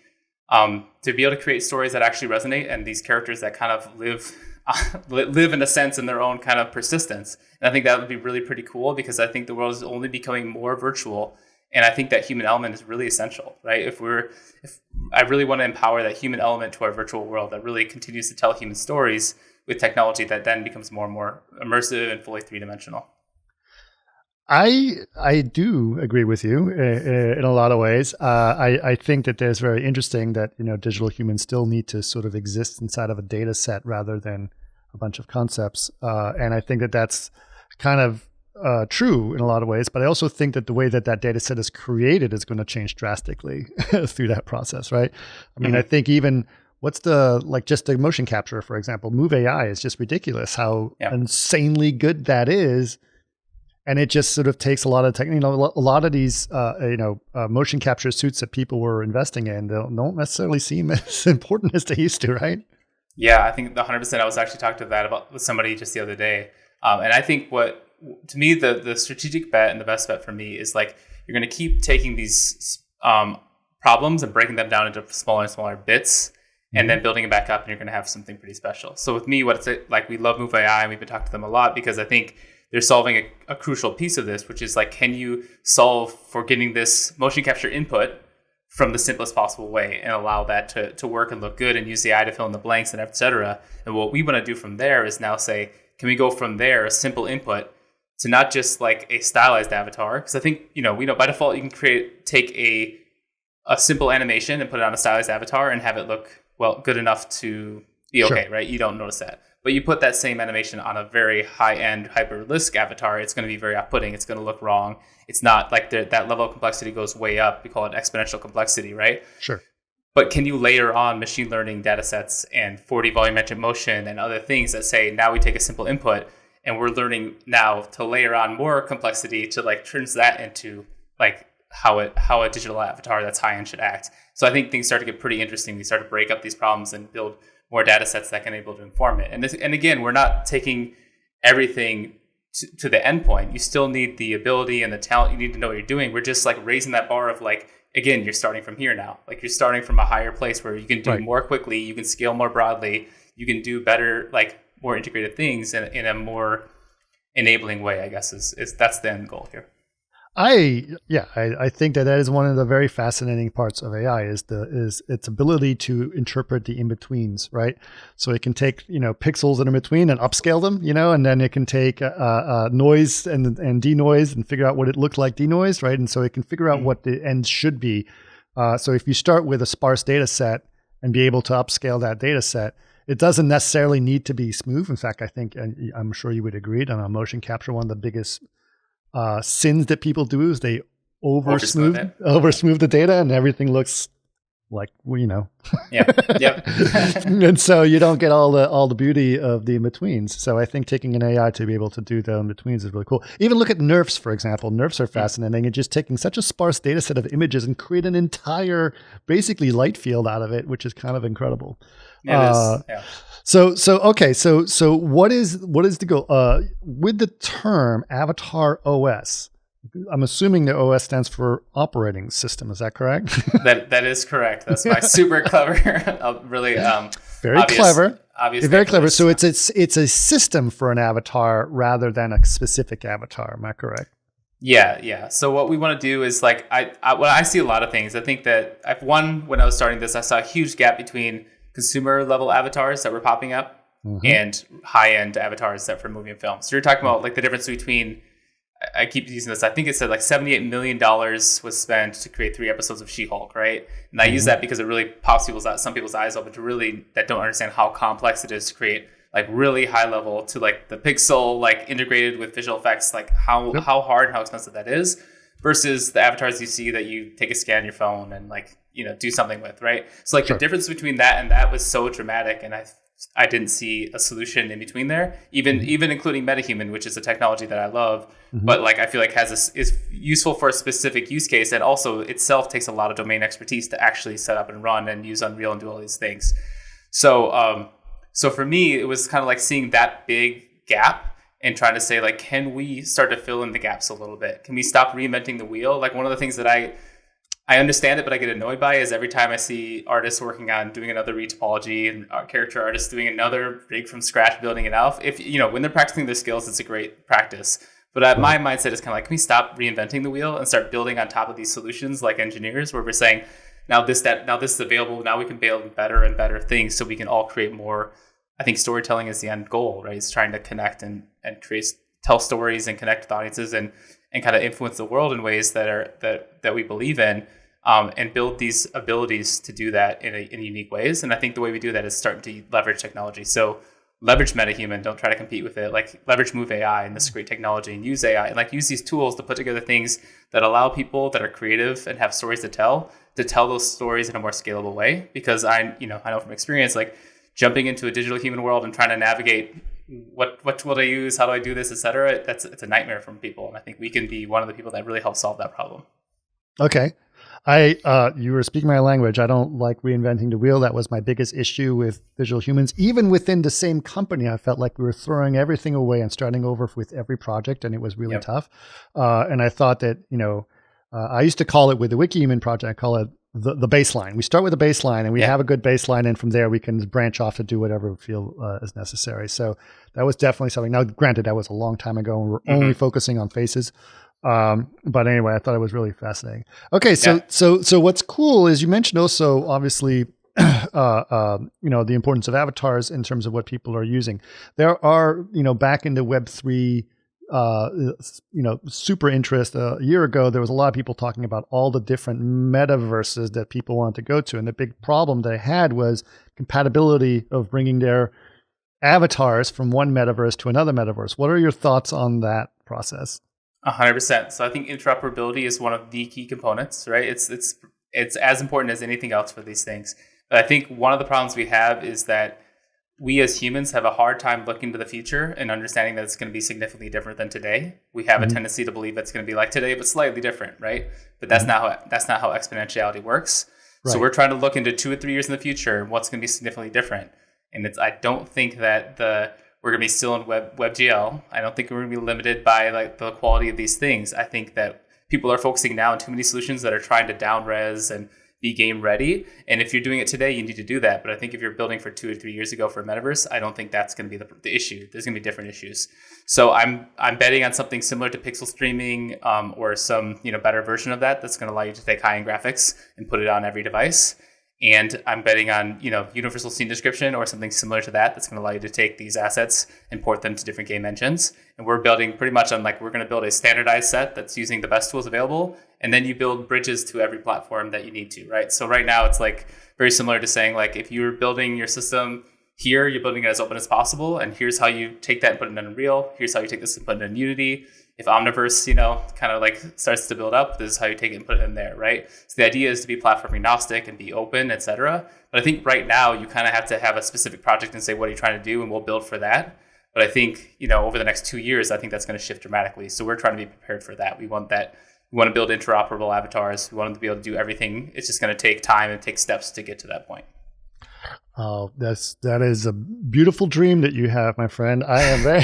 to be able to create stories that actually resonate, and these characters that kind of live in a sense in their own kind of persistence. And I think that would be really pretty cool, because I think the world is only becoming more virtual. And I think that human element is really essential, right? If I really want to empower that human element to our virtual world that really continues to tell human stories with technology that then becomes more and more immersive and fully three-dimensional. I do agree with you in a lot of ways. I think that there's very interesting that, digital humans still need to sort of exist inside of a data set rather than a bunch of concepts. And I think that that's kind of true in a lot of ways. But I also think that the way that data set is created is going to change drastically through that process, right? I mean, I think even just the motion capture, for example, Move AI is just ridiculous how insanely good that is. And it just sort of takes a lot of a lot of these, motion capture suits that people were investing in, they don't necessarily seem as important as they used to, right? Yeah, I think 100%. I was actually talking with somebody just the other day. And I think to me, the strategic bet and the best bet for me is like, you're going to keep taking these problems and breaking them down into smaller and smaller bits, and then building it back up, and you're going to have something pretty special. So with me, we love Move AI, and we've been talking to them a lot because I think they're solving a crucial piece of this, which is like, can you solve for getting this motion capture input from the simplest possible way and allow that to work and look good, and use the AI to fill in the blanks and et cetera. And what we want to do from there is now say, can we go from there, a simple input, to not just like a stylized avatar? Because I think, we know by default, you can take a simple animation and put it on a stylized avatar and have it look, good enough to be okay, sure, right? You don't notice that. But you put that same animation on a very high-end, hyper-realistic avatar, it's going to be very off-putting. It's going to look wrong. It's not like that level of complexity goes way up. We call it exponential complexity, right? Sure. But can you layer on machine learning data sets and 4D volumetric motion and other things that say, now we take a simple input and we're learning now to layer on more complexity to like turns that into like how a digital avatar that's high-end should act. So I think things start to get pretty interesting. We start to break up these problems and build more data sets that can able to inform it. And again, we're not taking everything to the end point. You still need the ability and the talent. You need to know what you're doing. We're just like raising that bar of like, again, you're starting from here now. Like you're starting from a higher place where you can do more quickly. You can scale more broadly. You can do better, like more integrated things in a more enabling way, I guess is that's the end goal here. I think that is one of the very fascinating parts of AI is its ability to interpret the in-betweens, right? So it can take, pixels in between and upscale them, and then it can take noise and denoise and figure out what it looked like denoised, right? And so it can figure out what the end should be. So if you start with a sparse data set and be able to upscale that data set, it doesn't necessarily need to be smooth. In fact, I think, and I'm sure you would agree, on a motion capture, one of the biggest sins that people do is they over smooth the data and everything looks like, well, you know. Yeah. Yep. And so you don't get all the beauty of the in-betweens. So I think taking an AI to be able to do the in-betweens is really cool. Even look at nerfs, for example. Nerfs are fascinating, and just taking such a sparse data set of images and create an entire, basically, light field out of it, which is kind of incredible. It is. Yeah. So what is the goal with the term AvatarOS? I'm assuming the OS stands for operating system. Is that correct? That is correct. That's my super clever, really very clever. Obviously, very clever. So it's a system for an avatar rather than a specific avatar. Am I correct? Yeah. So what we want to do is like when I see a lot of things, I think that when I was starting this, I saw a huge gap between consumer level avatars that were popping up and high end avatars that for movie and film. So you're talking about like the difference between. I keep using this. I think it said like $78 million was spent to create 3 episodes of She-Hulk, right? And I use that because it really pops some people's eyes open that don't understand how complex it is to create like really high level to like the pixel, like integrated with visual effects, like how hard and how expensive that is versus the avatars you see that you take a scan on your phone and like, you know, do something with, right? So like the difference between that and that was so dramatic, and I didn't see a solution in between there, even including MetaHuman, which is a technology that I love, but like I feel like is useful for a specific use case, and also itself takes a lot of domain expertise to actually set up and run and use Unreal and do all these things. So for me, it was kind of like seeing that big gap and trying to say like, can we start to fill in the gaps a little bit? Can we stop reinventing the wheel? Like one of the things that I understand it, but I get annoyed by is every time I see artists working on doing another retopology and character artists doing another rig from scratch, building it out. If, you know, when they're practicing their skills, it's a great practice. But my mindset is kind of like, can we stop reinventing the wheel and start building on top of these solutions like engineers, where we're saying, now this is available. Now we can build better and better things so we can all create more. I think storytelling is the end goal, right? It's trying to connect and tell stories and connect with audiences and kind of influence the world in ways that we believe in, and build these abilities to do that in unique ways. And I think the way we do that is starting to leverage technology. So leverage MetaHuman, don't try to compete with it. Like leverage Move AI and this great technology, and use AI and like use these tools to put together things that allow people that are creative and have stories to tell those stories in a more scalable way. Because I know from experience, like jumping into a digital human world and trying to navigate what tool do I use, how do I do this, etc. It's a nightmare for people, and I think we can be one of the people that really help solve that problem. Okay, you were speaking my language. I don't like reinventing the wheel. That was my biggest issue with visual humans. Even within the same company, I felt like we were throwing everything away and starting over with every project, and it was really tough. And I thought that I used to call it with the WikiHuman project. I call it the baseline. We start with a baseline and we have a good baseline, and from there we can branch off to do whatever we feel is necessary. So that was definitely something. Now, granted, that was a long time ago and we're only focusing on faces. But anyway, I thought it was really fascinating. Okay. So what's cool is you mentioned also, obviously, the importance of avatars in terms of what people are using. There are, back in the Web3, super interest. A year ago, there was a lot of people talking about all the different metaverses that people wanted to go to. And the big problem they had was compatibility of bringing their avatars from one metaverse to another metaverse. What are your thoughts on that process? 100%. So I think interoperability is one of the key components, right? It's as important as anything else for these things. But I think one of the problems we have is that we as humans have a hard time looking to the future and understanding that it's going to be significantly different than today. We have a tendency to believe it's going to be like today, but slightly different, right? But that's not how exponentiality works. Right. So we're trying to look into 2 or 3 years in the future and what's going to be significantly different. And I don't think that we're going to be still in WebGL. I don't think we're going to be limited by like the quality of these things. I think that people are focusing now on too many solutions that are trying to down res and be game ready. And if you're doing it today, you need to do that. But I think if you're building for 2 or 3 years ago for a metaverse, I don't think that's going to be the issue. There's going to be different issues. So I'm betting on something similar to pixel streaming, or some better version of that's going to allow you to take high-end graphics and put it on every device. And I'm betting on universal scene description or something similar to that's going to allow you to take these assets and port them to different game engines. And we're building pretty much on we're going to build a standardized set that's using the best tools available, and then you build bridges to every platform that you need to, right? So right now it's very similar to saying if you're building your system here you're building it as open as possible, and here's how you take that and put it in Unreal. Here's how you take this and put it in Unity. If Omniverse, kind of like starts to build up, this is how you take it and put it in there, right? So the idea is to be platform agnostic and be open, etc. But I think right now you kind of have to have a specific project and say, what are you trying to do? And we'll build for that. But I think, over the next 2 years, I think that's going to shift dramatically. So we're trying to be prepared for that. We want that. We want to build interoperable avatars. We want them to be able to do everything. It's just going to take time and take steps to get to that point. Oh, that is a beautiful dream that you have, my friend. I am very,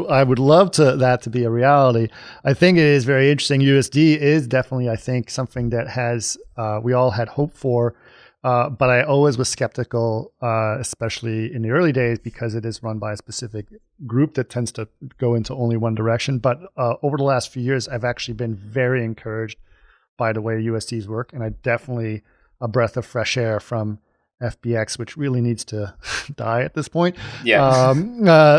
I would love that to be a reality. I think it is very interesting. USD is definitely, I think, something that has we all had hope for, but I always was skeptical, especially in the early days, because it is run by a specific group that tends to go into only one direction. But over the last few years, I've actually been very encouraged by the way USDs work, and I definitely a breath of fresh air from FBX, which really needs to die at this point. Yeah.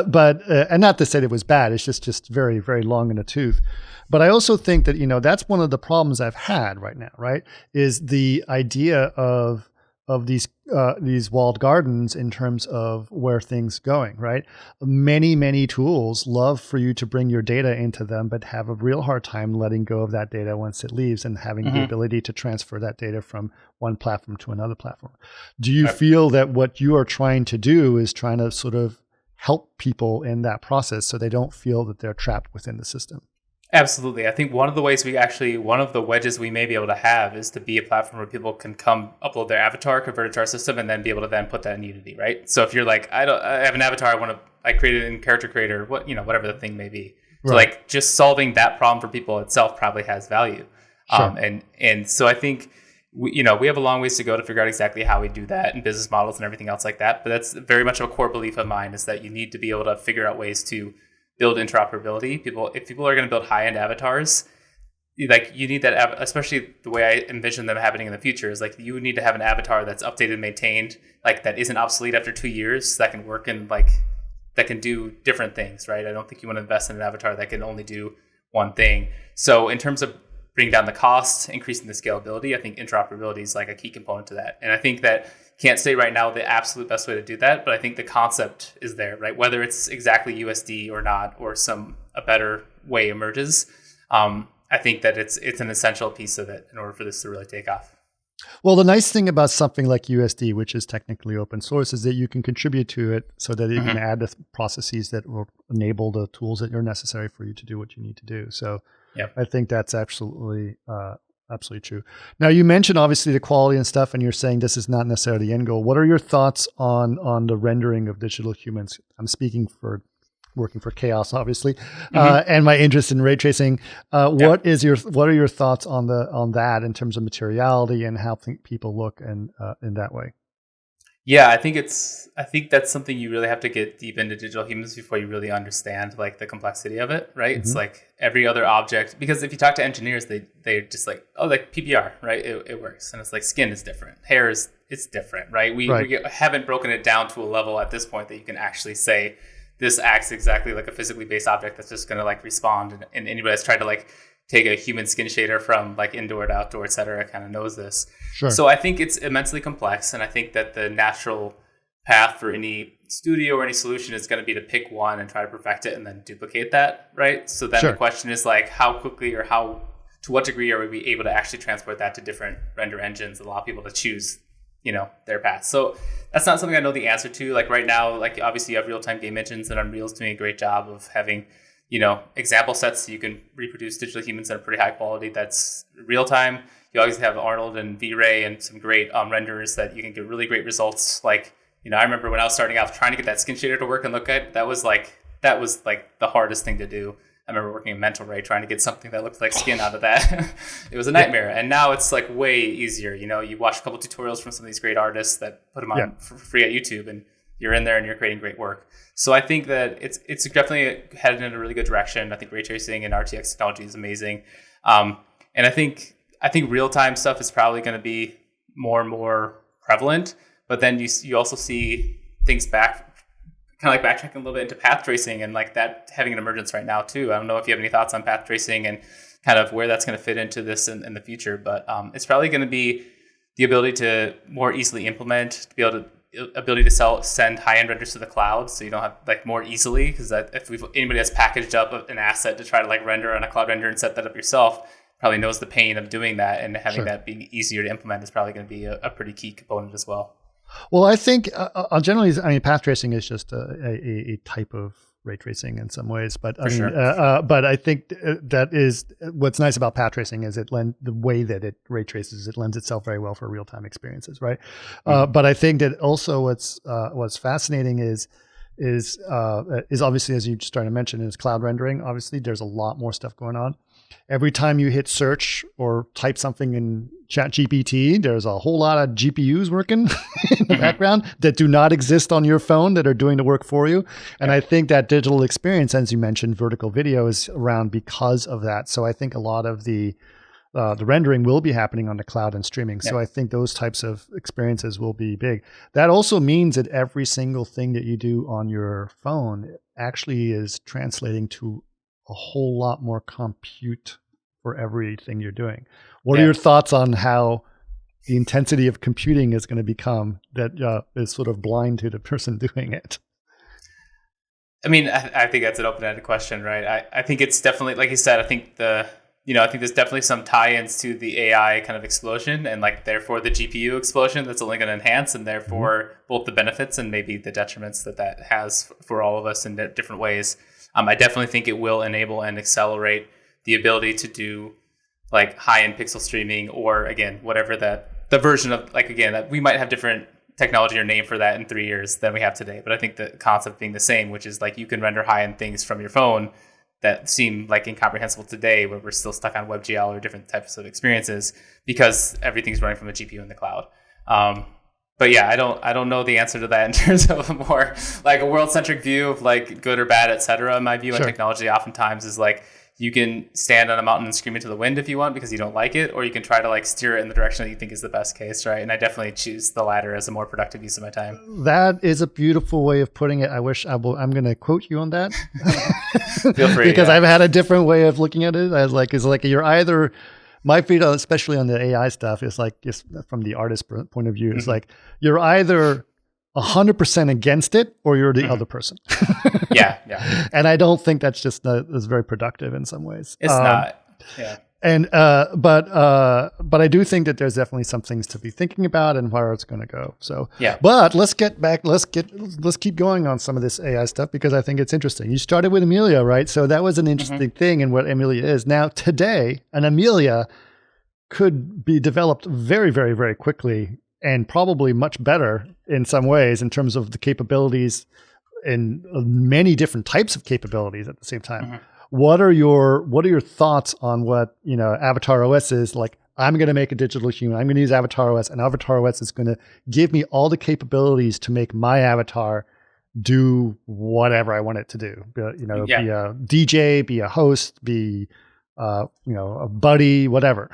But and not to say it was bad, it's just very, very long in the tooth. But I also think that, that's one of the problems I've had right now, right? Is the idea of these walled gardens in terms of where things going, right? Many tools love for you to bring your data into them, but have a real hard time letting go of that data once it leaves and having the ability to transfer that data from one platform to another platform. Do you feel that what you are trying to do is trying to sort of help people in that process so they don't feel that they're trapped within the system? Absolutely. I think one of the wedges we may be able to have is to be a platform where people can come upload their avatar, convert it to our system, and then be able to then put that in Unity, right? So if you're like, I have an avatar, I created it in Character Creator, whatever the thing may be. So like just solving that problem for people itself probably has value. Sure. And so I think we have a long ways to go to figure out exactly how we do that and business models and everything else like that. But that's very much a core belief of mine, is that you need to be able to figure out ways to build interoperability. If people are going to build high-end avatars, like you need that, especially the way I envision them happening in the future is like you need to have an avatar that's updated and maintained, like that isn't obsolete after 2 years, that can work in that can do different things, right? I don't think you want to invest in an avatar that can only do one thing. So in terms of bringing down the cost, increasing the scalability, I think interoperability is like a key component to that. And I think that can't say right now the absolute best way to do that, but I think the concept is there, right? Whether it's exactly USD or not, or a better way emerges, I think that it's an essential piece of it in order for this to really take off. Well, the nice thing about something like USD, which is technically open source, is that you can contribute to it so that you can add the processes that will enable the tools that are necessary for you to do what you need to do. So I think that's absolutely true. Now, you mentioned obviously the quality and stuff, and you're saying this is not necessarily the end goal. What are your thoughts on the rendering of digital humans? I'm speaking for working for Chaos, obviously, and my interest in ray tracing. What are your thoughts on that in terms of materiality and how people look and in that way? Yeah, I think that's something you really have to get deep into digital humans before you really understand like the complexity of it, right? It's like every other object, because if you talk to engineers, they're just like, oh, like PPR, right? It works. And it's like skin is different, hair it's different, right? We haven't broken it down to a level at this point that you can actually say this acts exactly like a physically based object that's just going to like respond. And anybody that's tried to like take a human skin shader from like indoor to outdoor, et cetera, kind of knows this. Sure. So I think it's immensely complex. And I think that the natural path for any studio or any solution is going to be to pick one and try to perfect it and then duplicate that, right? So then the question is like, how quickly or to what degree are we able to actually transport that to different render engines, allow people to choose, their path. So that's not something I know the answer to. Like right now, like obviously you have real-time game engines, and Unreal's doing a great job of having example sets so you can reproduce digital humans at a pretty high quality that's real time. You always have Arnold and V-Ray and some great renderers that you can get really great results. Like, I remember when I was starting out trying to get that skin shader to work and look good, that was like the hardest thing to do. I remember working in Mental Ray trying to get something that looked like skin out of that. It was a nightmare. And now it's like way easier. You watch a couple tutorials from some of these great artists that put them on for free at YouTube, and you're in there and you're creating great work. So I think that it's definitely headed in a really good direction. I think ray tracing and RTX technology is amazing. And I think real-time stuff is probably going to be more and more prevalent. But then you also see things kind of like backtracking a little bit into path tracing and like that having an emergence right now too. I don't know if you have any thoughts on path tracing and kind of where that's going to fit into this in the future. But it's probably going to be the ability to more easily implement, to be able to ability to send high-end renders to the cloud, so you don't have like more easily, because if anybody has packaged up an asset to try to like render on a cloud render and set that up yourself, probably knows the pain of doing that, and having that being easier to implement is probably going to be a pretty key component as well. Well, I think generally, I mean, path tracing is just a type of ray tracing in some ways, but but I think that is what's nice about path tracing is the way that it ray traces, it lends itself very well for real time experiences, right? But I think that also what's fascinating is obviously, as you started to mention, is cloud rendering. Obviously, there's a lot more stuff going on. Every time you hit search or type something in ChatGPT, there's a whole lot of GPUs working in the background that do not exist on your phone that are doing the work for you. And I think that digital experience, as you mentioned, vertical video is around because of that. So I think a lot of the rendering will be happening on the cloud and streaming. So I think those types of experiences will be big. That also means that every single thing that you do on your phone actually is translating to a whole lot more compute for everything you're doing. What are your thoughts on how the intensity of computing is going to become that is sort of blind to the person doing it? I mean, I think that's an open-ended question, right? I think it's definitely, like you said, I think I think there's definitely some tie-ins to the AI kind of explosion, and like therefore the GPU explosion that's only going to enhance, and therefore both the benefits and maybe the detriments that has for all of us in different ways. I definitely think it will enable and accelerate the ability to do like high-end pixel streaming, or again, whatever the version of, like, again, that we might have different technology or name for that in 3 years than we have today. But I think the concept being the same, which is like you can render high-end things from your phone that seem like incomprehensible today, where we're still stuck on WebGL or different types of experiences because everything's running from a GPU in the cloud. But yeah, I don't know the answer to that in terms of a more like a world-centric view of like good or bad, et cetera. My view on technology oftentimes is like you can stand on a mountain and scream into the wind if you want because you don't like it, or you can try to like steer it in the direction that you think is the best case, right? And I definitely choose the latter as a more productive use of my time. That is a beautiful way of putting it. I'm going to quote you on that. Feel free. Because I've had a different way of looking at it. As like, it's like you're either, my feed, especially on the AI stuff, is like, just from the artist point of view, it's like you're either 100% against it or you're the other person. Yeah. And I don't think that's just is very productive in some ways. It's not. Yeah. And but I do think that there's definitely some things to be thinking about and where it's going to go. So yeah. But let's get back. Let's keep going on some of this AI stuff because I think it's interesting. You started with Amelia, right? So that was an interesting thing in what Amelia is. Now today, an Amelia could be developed very, very, very quickly and probably much better in some ways in terms of the capabilities and many different types of capabilities at the same time. What are your thoughts on what, AvatarOS is like? I'm going to make a digital human. I'm going to use AvatarOS, and AvatarOS is going to give me all the capabilities to make my avatar do whatever I want it to do. Be a DJ, be a host, be a buddy, whatever.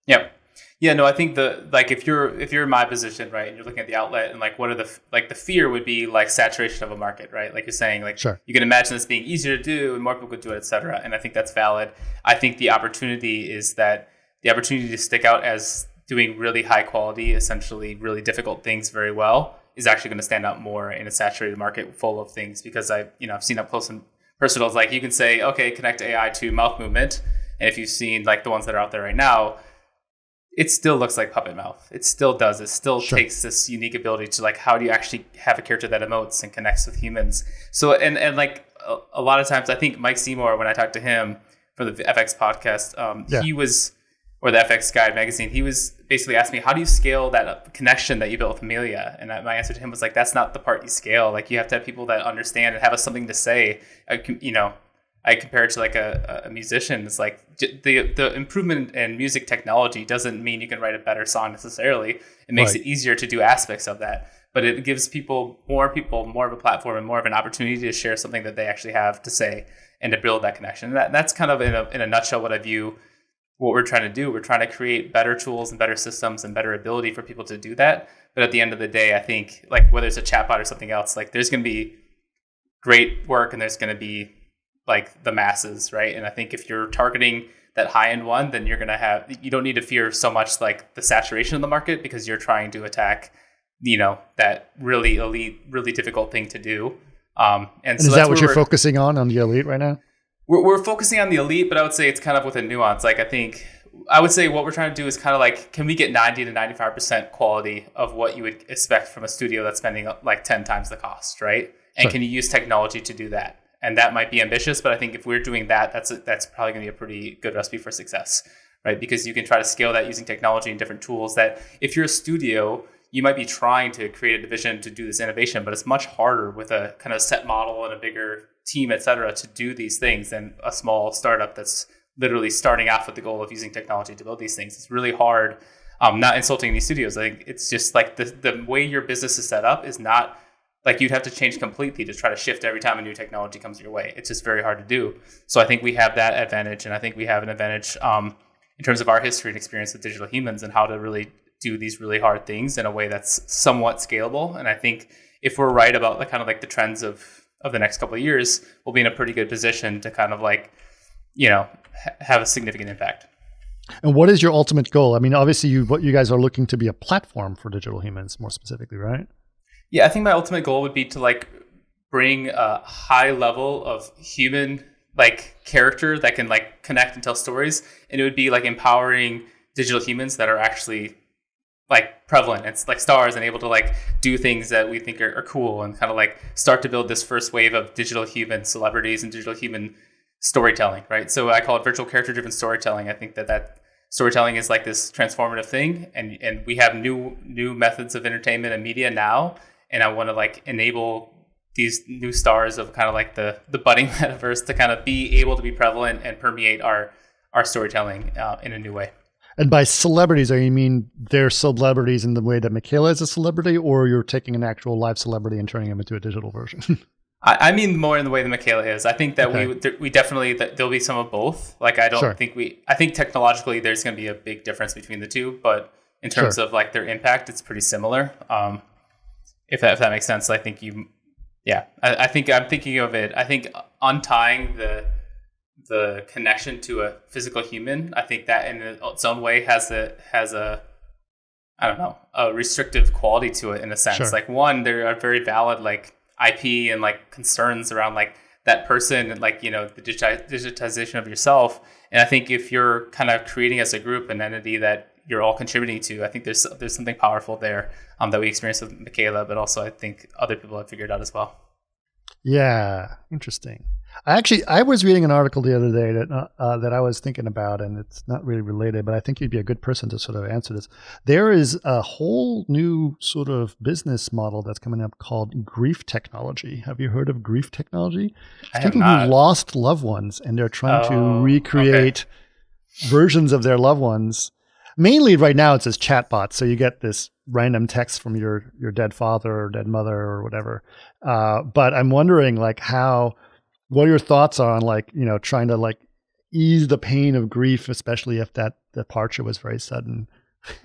Yep. Yeah, no, I think if you're in my position, right, and you're looking at the outlet, and like what are the fear would be like saturation of a market, right? Like you're saying, like you can imagine this being easier to do and more people could do it, et cetera. And I think that's valid. I think the opportunity is that the opportunity to stick out as doing really high quality, essentially really difficult things very well is actually going to stand out more in a saturated market full of things, because I've seen up close and personal. Like you can say, okay, connect AI to mouth movement. And if you've seen like the ones that are out there right now, it still looks like puppet mouth. It still does. It still takes this unique ability to like, how do you actually have a character that emotes and connects with humans? So, and like a lot of times I think Mike Seymour, when I talked to him for the FX podcast, he was, or the FX Guide magazine, he was basically asking me, how do you scale that connection that you built with Amelia? And my answer to him was like, that's not the part you scale. Like you have to have people that understand and have something to say. I compare it to like a musician. It's like the improvement in music technology doesn't mean you can write a better song necessarily. It makes it easier to do aspects of that, but it gives more of a platform and more of an opportunity to share something that they actually have to say and to build that connection. And that's kind of in a nutshell what I view what we're trying to do. We're trying to create better tools and better systems and better ability for people to do that. But at the end of the day, I think like whether it's a chatbot or something else, like there's going to be great work and there's going to be like the masses, right? And I think if you're targeting that high-end one, then you don't need to fear so much like the saturation of the market, because you're trying to attack that really elite, really difficult thing to do. And so is that what you're focusing on the elite right now? We're focusing on the elite, but I would say it's kind of with a nuance. Like, I would say what we're trying to do is kind of like, can we get 90 to 95% quality of what you would expect from a studio that's spending like 10 times the cost, right? And Sure. Can you use technology to do that? And that might be ambitious, but I think if we're doing that, that's probably going to be a pretty good recipe for success, right? Because you can try to scale that using technology and different tools that if you're a studio, you might be trying to create a division to do this innovation, but it's much harder with a kind of set model and a bigger team, et cetera, to do these things than a small startup that's literally starting off with the goal of using technology to build these things. It's really hard. Not insulting these studios. I think it's just like the way your business is set up is not like you'd have to change completely to try to shift every time a new technology comes your way. It's just very hard to do. So I think we have that advantage, and I think we have an advantage in terms of our history and experience with digital humans and how to really do these really hard things in a way that's somewhat scalable. And I think if we're right about the kind of like the trends of the next couple of years, we'll be in a pretty good position to kind of like, have a significant impact. And what is your ultimate goal? I mean, obviously what you guys are looking to be a platform for digital humans more specifically, right? Yeah, I think my ultimate goal would be to like bring a high level of human like character that can like connect and tell stories. And it would be like empowering digital humans that are actually like prevalent. It's like stars and able to like do things that we think are cool and kind of like start to build this first wave of digital human celebrities and digital human storytelling, right? So I call it virtual character driven storytelling. I think that storytelling is like this transformative thing, and we have new methods of entertainment and media now, and I want to like enable these new stars of kind of like the budding metaverse to kind of be able to be prevalent and permeate our storytelling in a new way. And by celebrities, you mean they're celebrities in the way that Miquela is a celebrity, or you're taking an actual live celebrity and turning them into a digital version? I mean more in the way that Miquela is. I think that we definitely, that there'll be some of both. Like, I don't think I think technologically there's going to be a big difference between the two, but in terms of like their impact, it's pretty similar. If that makes sense. I think I think I'm thinking of it. I think untying the connection to a physical human, I think that in its own way has a I don't know, a restrictive quality to it in a sense. Like, one, there are very valid like IP and like concerns around like that person and like, the digitization of yourself. And I think if you're kind of creating as a group an entity that you're all contributing to, I think there's something powerful there that we experienced with Miquela, but also I think other people have figured out as well. Yeah, interesting. I was reading an article the other day that I was thinking about, and it's not really related, but I think you'd be a good person to sort of answer this. There is a whole new sort of business model that's coming up called grief technology. Have you heard of grief technology? I have not. People who lost loved ones, and they're trying to recreate versions of their loved ones. Mainly right now it's as chatbots, so you get this random text from your dead father or dead mother or whatever. But I'm wondering like what your thoughts are on like, trying to like ease the pain of grief, especially if that departure was very sudden.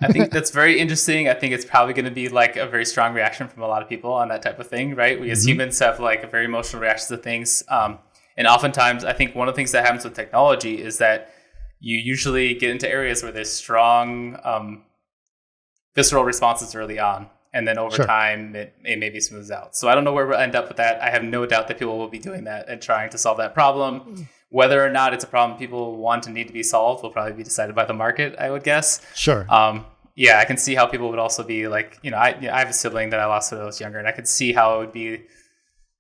I think that's very interesting. I think it's probably going to be like a very strong reaction from a lot of people on that type of thing, right? We as humans have like a very emotional reaction to things. And oftentimes I think one of the things that happens with technology is that you usually get into areas where there's strong visceral responses early on. And then over time, it maybe smooths out. So I don't know where we'll end up with that. I have no doubt that people will be doing that and trying to solve that problem. Whether or not it's a problem people want and need to be solved will probably be decided by the market, I would guess. Sure. Yeah, I can see how people would also be like, I have a sibling that I lost when I was younger, and I could see how it would be,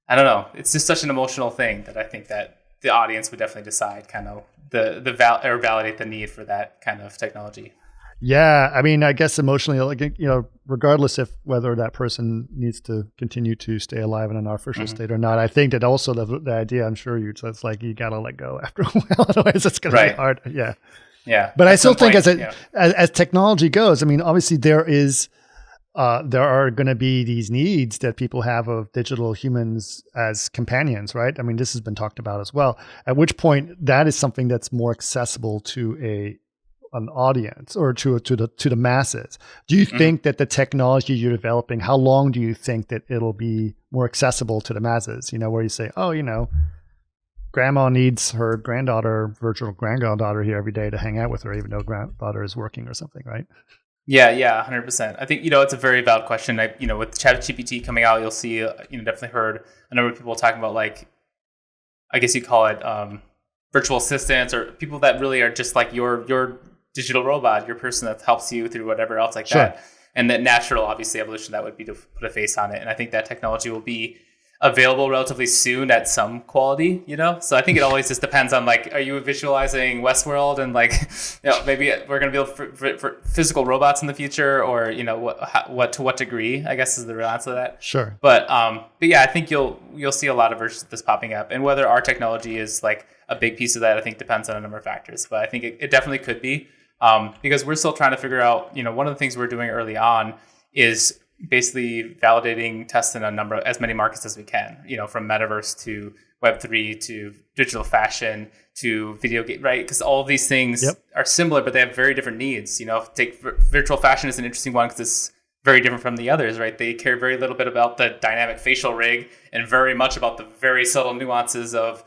I don't know. It's just such an emotional thing that I think that the audience would definitely decide kind of or validate the need for that kind of technology. Yeah, I mean, I guess emotionally, like, regardless if whether that person needs to continue to stay alive in an artificial state or not, I think that also the idea, I'm sure it's like you gotta let go after a while, otherwise it's gonna be hard. Yeah, yeah. But I still think as technology goes, I mean, obviously there are going to be these needs that people have of digital humans as companions, right? I mean, this has been talked about as well. At which point, that is something that's more accessible to an audience or to the masses. Do you think that the technology you're developing, how long do you think that it'll be more accessible to the masses? Where you say, grandma needs her virtual granddaughter here every day to hang out with her, even though granddaughter is working or something, right? Yeah, 100%. I think, it's a very valid question. With ChatGPT coming out, you'll see, definitely heard a number of people talking about, like, I guess you call it virtual assistants, or people that really are just like your digital robot, your person that helps you through whatever else like Sure. that. And the natural, obviously, evolution that would be to put a face on it. And I think that technology will be available relatively soon at some quality, So I think it always just depends on, like, are you visualizing Westworld and, like, maybe we're going to build for physical robots in the future, or, what to what degree, I guess, is the real answer to that. Sure. But yeah, I think you'll see a lot of versions of this popping up, and whether our technology is like a big piece of that, I think depends on a number of factors. But I think it definitely could be, because we're still trying to figure out, one of the things we're doing early on is basically validating, testing as many markets as we can, from metaverse to Web3 to digital fashion to video game, right? Because all of these things are similar, but they have very different needs. Take virtual fashion is an interesting one because it's very different from the others, right? They care very little bit about the dynamic facial rig and very much about the very subtle nuances of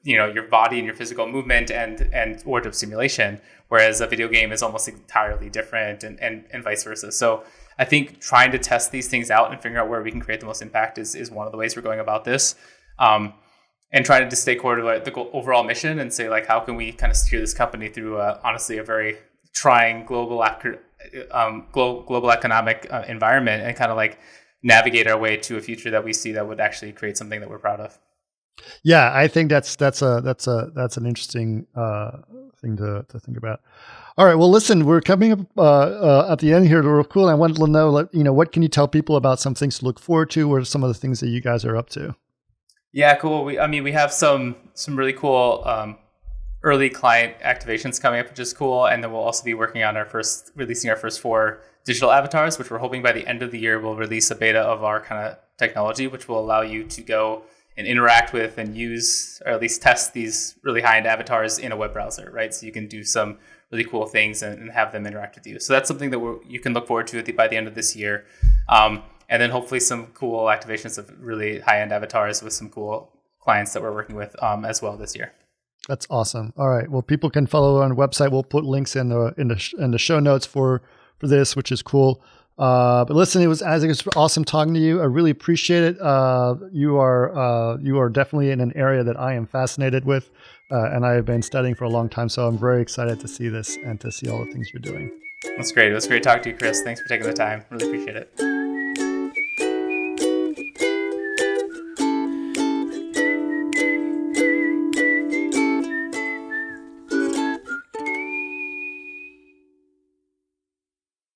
your body and your physical movement and wardrobe simulation, whereas a video game is almost entirely different, and vice versa. So I think trying to test these things out and figure out where we can create the most impact is one of the ways we're going about this. And trying to stay core to the overall mission and say, like, how can we kind of steer this company through honestly a very trying global economic environment, and kind of like navigate our way to a future that we see that would actually create something that we're proud of. Yeah, I think that's an interesting thing to think about. All right, well, listen, we're coming up at the end here. Real cool. I wanted to know, what can you tell people about some things to look forward to? What are some of the things that you guys are up to? Yeah, cool. We have some really cool early client activations coming up, which is cool. And then we'll also be working on releasing our first 4 digital avatars, which we're hoping by the end of the year we'll release a beta of our kind of technology, which will allow you to go and interact with and use, or at least test, these really high-end avatars in a web browser, right? So you can do some really cool things and have them interact with you. So that's something that you can look forward to by the end of this year. And then hopefully some cool activations of really high-end avatars with some cool clients that we're working with as well this year. That's awesome. All right. Well, people can follow on the website. We'll put links in the show notes for this, which is cool. But listen, Isaac, it was awesome talking to you. I really appreciate it. You are definitely in an area that I am fascinated with, and I have been studying for a long time. So I'm very excited to see this and to see all the things you're doing. That's great. It was great talking to you, Chris. Thanks for taking the time. Really appreciate it.